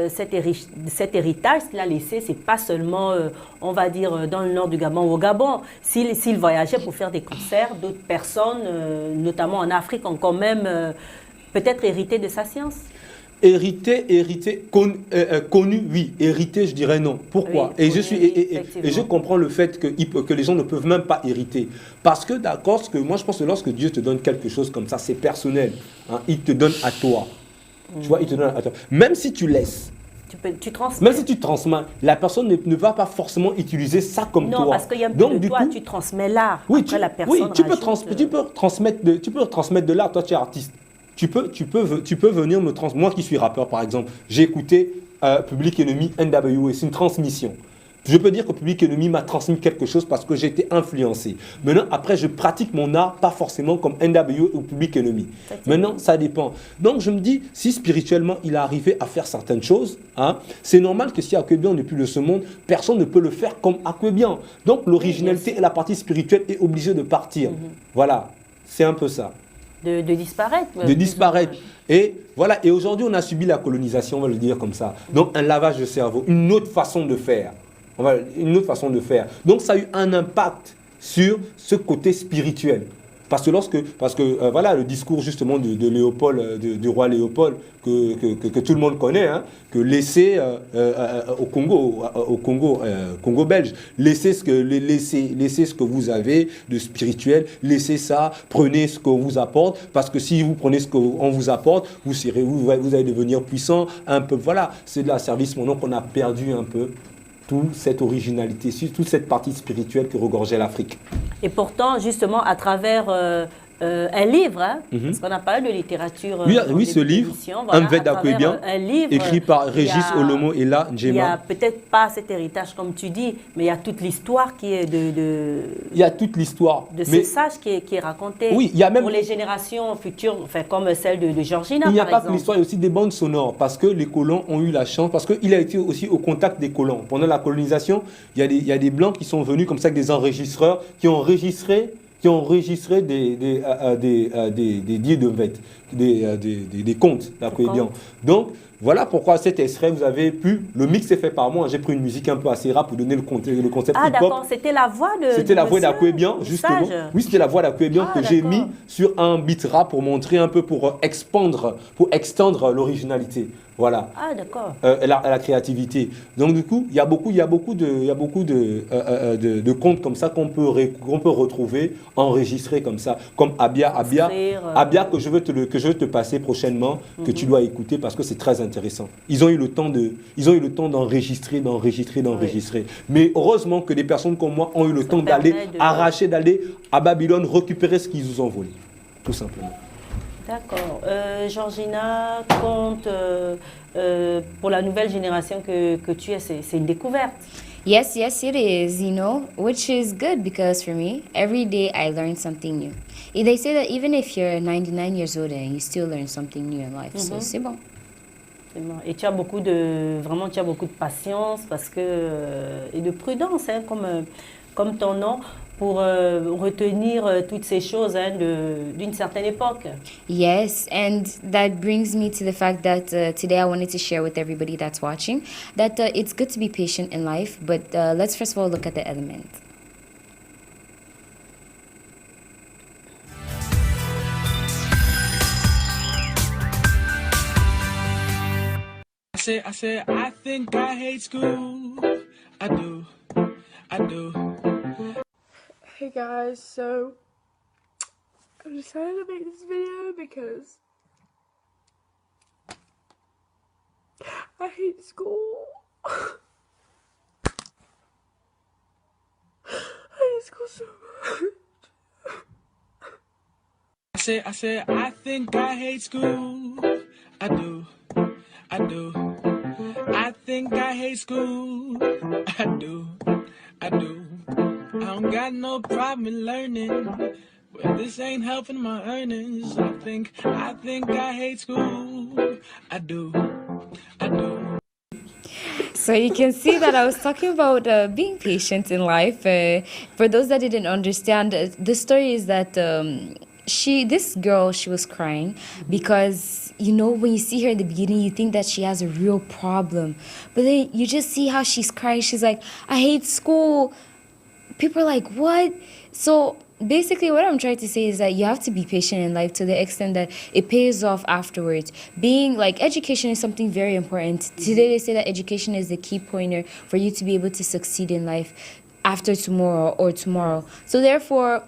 cet héritage qu'il a laissé, c'est pas seulement, on va dire, dans le nord du Gabon ou au Gabon. S'il voyageait pour faire des concerts, d'autres personnes, notamment en Afrique, ont quand même peut-être hérité de sa science. Connu, oui. Hérité, je dirais non. Pourquoi? Oui, et je comprends le fait que les gens ne peuvent même pas hériter. Parce que, d'accord, moi je pense que lorsque Dieu te donne quelque chose comme ça, c'est personnel. Hein, il te donne à toi. Tu vois, il te donne à toi. Même si tu laisses, tu transmets. Même si tu transmets, la personne ne va pas forcément utiliser ça comme toi. Non, parce qu'il y a un peu Donc, de du toi, coup, tu transmets l'art. oui, Après, la personne oui, tu peux rajoute, transmettre de l'art, toi tu es artiste. Tu peux venir me transmettre. Moi qui suis rappeur par exemple, j'ai écouté Public Enemy NWA, c'est une transmission. Je peux dire que Public Enemy m'a transmis quelque chose parce que j'ai été influencé. Maintenant, après, je pratique mon art, pas forcément comme NWA ou Public Enemy. Maintenant, ça dépend. Donc, je me dis, si spirituellement, il est arrivé à faire certaines choses, hein, c'est normal que si Akwebian n'est plus de ce monde, personne ne peut le faire comme Akwebian. Donc, l'originalité et la partie spirituelle est obligée de partir. Voilà, c'est un peu ça. De disparaître. De disparaître. Et voilà, et aujourd'hui, on a subi la colonisation, on va le dire comme ça. Donc, un lavage de cerveau, une autre façon de faire. Une autre façon de faire. Donc, ça a eu un impact sur ce côté spirituel. Parce que voilà, le discours justement de Léopold, du roi Léopold, que tout le monde connaît, hein, que laissez au Congo belge, laissez ce que vous avez de spirituel, laissez ça, prenez ce qu'on vous apporte, parce que si vous prenez ce qu'on vous apporte, vous allez devenir puissant, un peu, voilà, c'est de l'asservissement. Donc on a perdu un peu toute cette originalité, toute cette partie spirituelle que regorgeait l'Afrique. Et pourtant, justement, à travers un livre, hein, parce qu'on a parlé de littérature. Oui, ce livre, voilà, Un Vêt d'Akwebian, écrit par Régis Olomo et là, Njema. Il n'y a peut-être pas cet héritage, comme tu dis, mais il y a toute l'histoire qui est Il y a toute l'histoire. De ce sage qui est raconté pour les générations futures, enfin, comme celle de Georgina, il n'y a par pas exemple. que l'histoire, il y a aussi des bandes sonores, parce que les colons ont eu la chance, parce qu'il a été aussi au contact des colons. Pendant la colonisation, il y a des Blancs qui sont venus comme ça avec des enregistreurs, qui ont enregistré des dires de Vêt, des contes d'Akwebian. Donc, voilà pourquoi cet extrait, vous avez pu, le mix est fait par moi, j'ai pris une musique un peu assez rap pour donner le concept hip-hop. Ah d'accord, c'était la voix de C'était la voix d'Akwebian, justement. Oui, c'était la voix d'Akwebian que j'ai mis sur un beat rap pour montrer un peu, pour extendre l'originalité. Voilà. Ah d'accord. La créativité. Donc du coup, il y a beaucoup de contes comme ça qu'on peut retrouver enregistrés comme ça, comme Abia que je veux te passer prochainement, que tu dois écouter parce que c'est très intéressant. Ils ont eu le temps d'enregistrer. Mais heureusement que des personnes comme moi ont eu le temps d'aller à Babylone récupérer ce qu'ils vous ont volé, tout simplement. D'accord. Georgina compte pour la nouvelle génération que tu es, c'est une découverte. Yes, it is, which is good because for me, every day I learn something new. And they say that even if you're 99 years old, you still learn something new in life. So c'est bon. Et tu as beaucoup de patience et de prudence, hein, comme ton nom, pour retenir toutes ces choses d'une certaine époque. Yes, and that brings me to the fact that today I wanted to share with everybody that's watching that it's good to be patient in life, but let's first of all look at the element. I think I hate school. I do. Hey guys, so I decided to make this video because I hate school. I hate school so much. I think I hate school. I do. I think I hate school. I do. I don't got no problem in learning, but this ain't helping my earnings. I think I hate school. I do. So you can see that I was talking about being patient in life. For those that didn't understand, the story is that this girl was crying because, when you see her in the beginning, you think that she has a real problem. But then you just see how she's crying. She's like, I hate school. People are like, what? So basically what I'm trying to say is that you have to be patient in life to the extent that it pays off afterwards. Education is something very important. Today they say that education is the key pointer for you to be able to succeed in life after tomorrow or tomorrow. So therefore,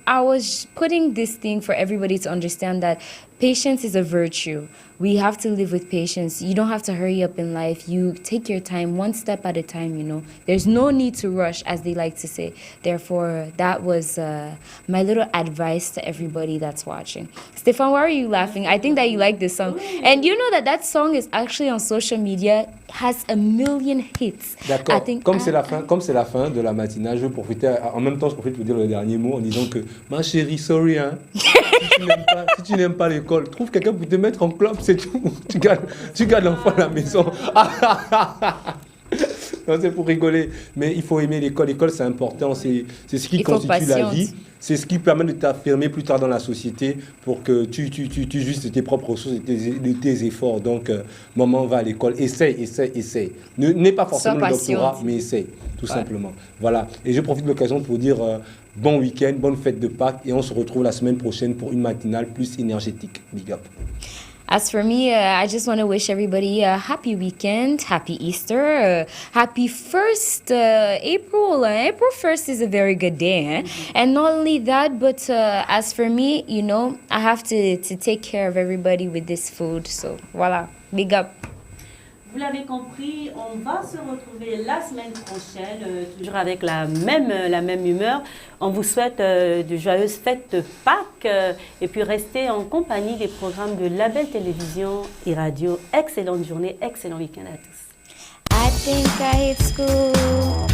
I was putting this thing for everybody to understand that patience is a virtue. We have to live with patience. You don't have to hurry up in life. You take your time, one step at a time, you know. There's no need to rush, as they like to say. Therefore, that was my little advice to everybody that's watching. Stefan, why are you laughing? I think that you like this song. And you know that that song is actually on social media, has 1 million hits. D'accord. I think Comme c'est la fin de la matinale, je vais profiter, en même temps je profite pour dire le dernier mot en disant que ma chérie, sorry hein. Si tu n'aimes pas l'école, trouve quelqu'un pour te mettre en club, c'est tout. Tu gardes l'enfant à la maison. Non, c'est pour rigoler. Mais il faut aimer l'école. L'école, c'est important. C'est ce qui constitue la vie. C'est ce qui permet de t'affirmer plus tard dans la société pour que tu justes tes propres ressources et tes efforts. Donc, maman va à l'école. Essaye. N'aie pas forcément le doctorat, mais essaye, tout simplement. Voilà. Et je profite de l'occasion pour dire bon week-end, bonne fête de Pâques. Et on se retrouve la semaine prochaine pour une matinale plus énergétique. Big up. As for me, I just want to wish everybody a happy weekend, happy Easter, happy 1st April. April 1st is a very good day. Eh? And not only that, but as for me, you know, I have to take care of everybody with this food. So, voilà, big up. Vous l'avez compris, on va se retrouver la semaine prochaine, toujours avec la même humeur. On vous souhaite de joyeuses fêtes de Pâques et puis restez en compagnie des programmes de Label Télévision et Radio. Excellente journée, excellent week-end à tous. I think I hate school.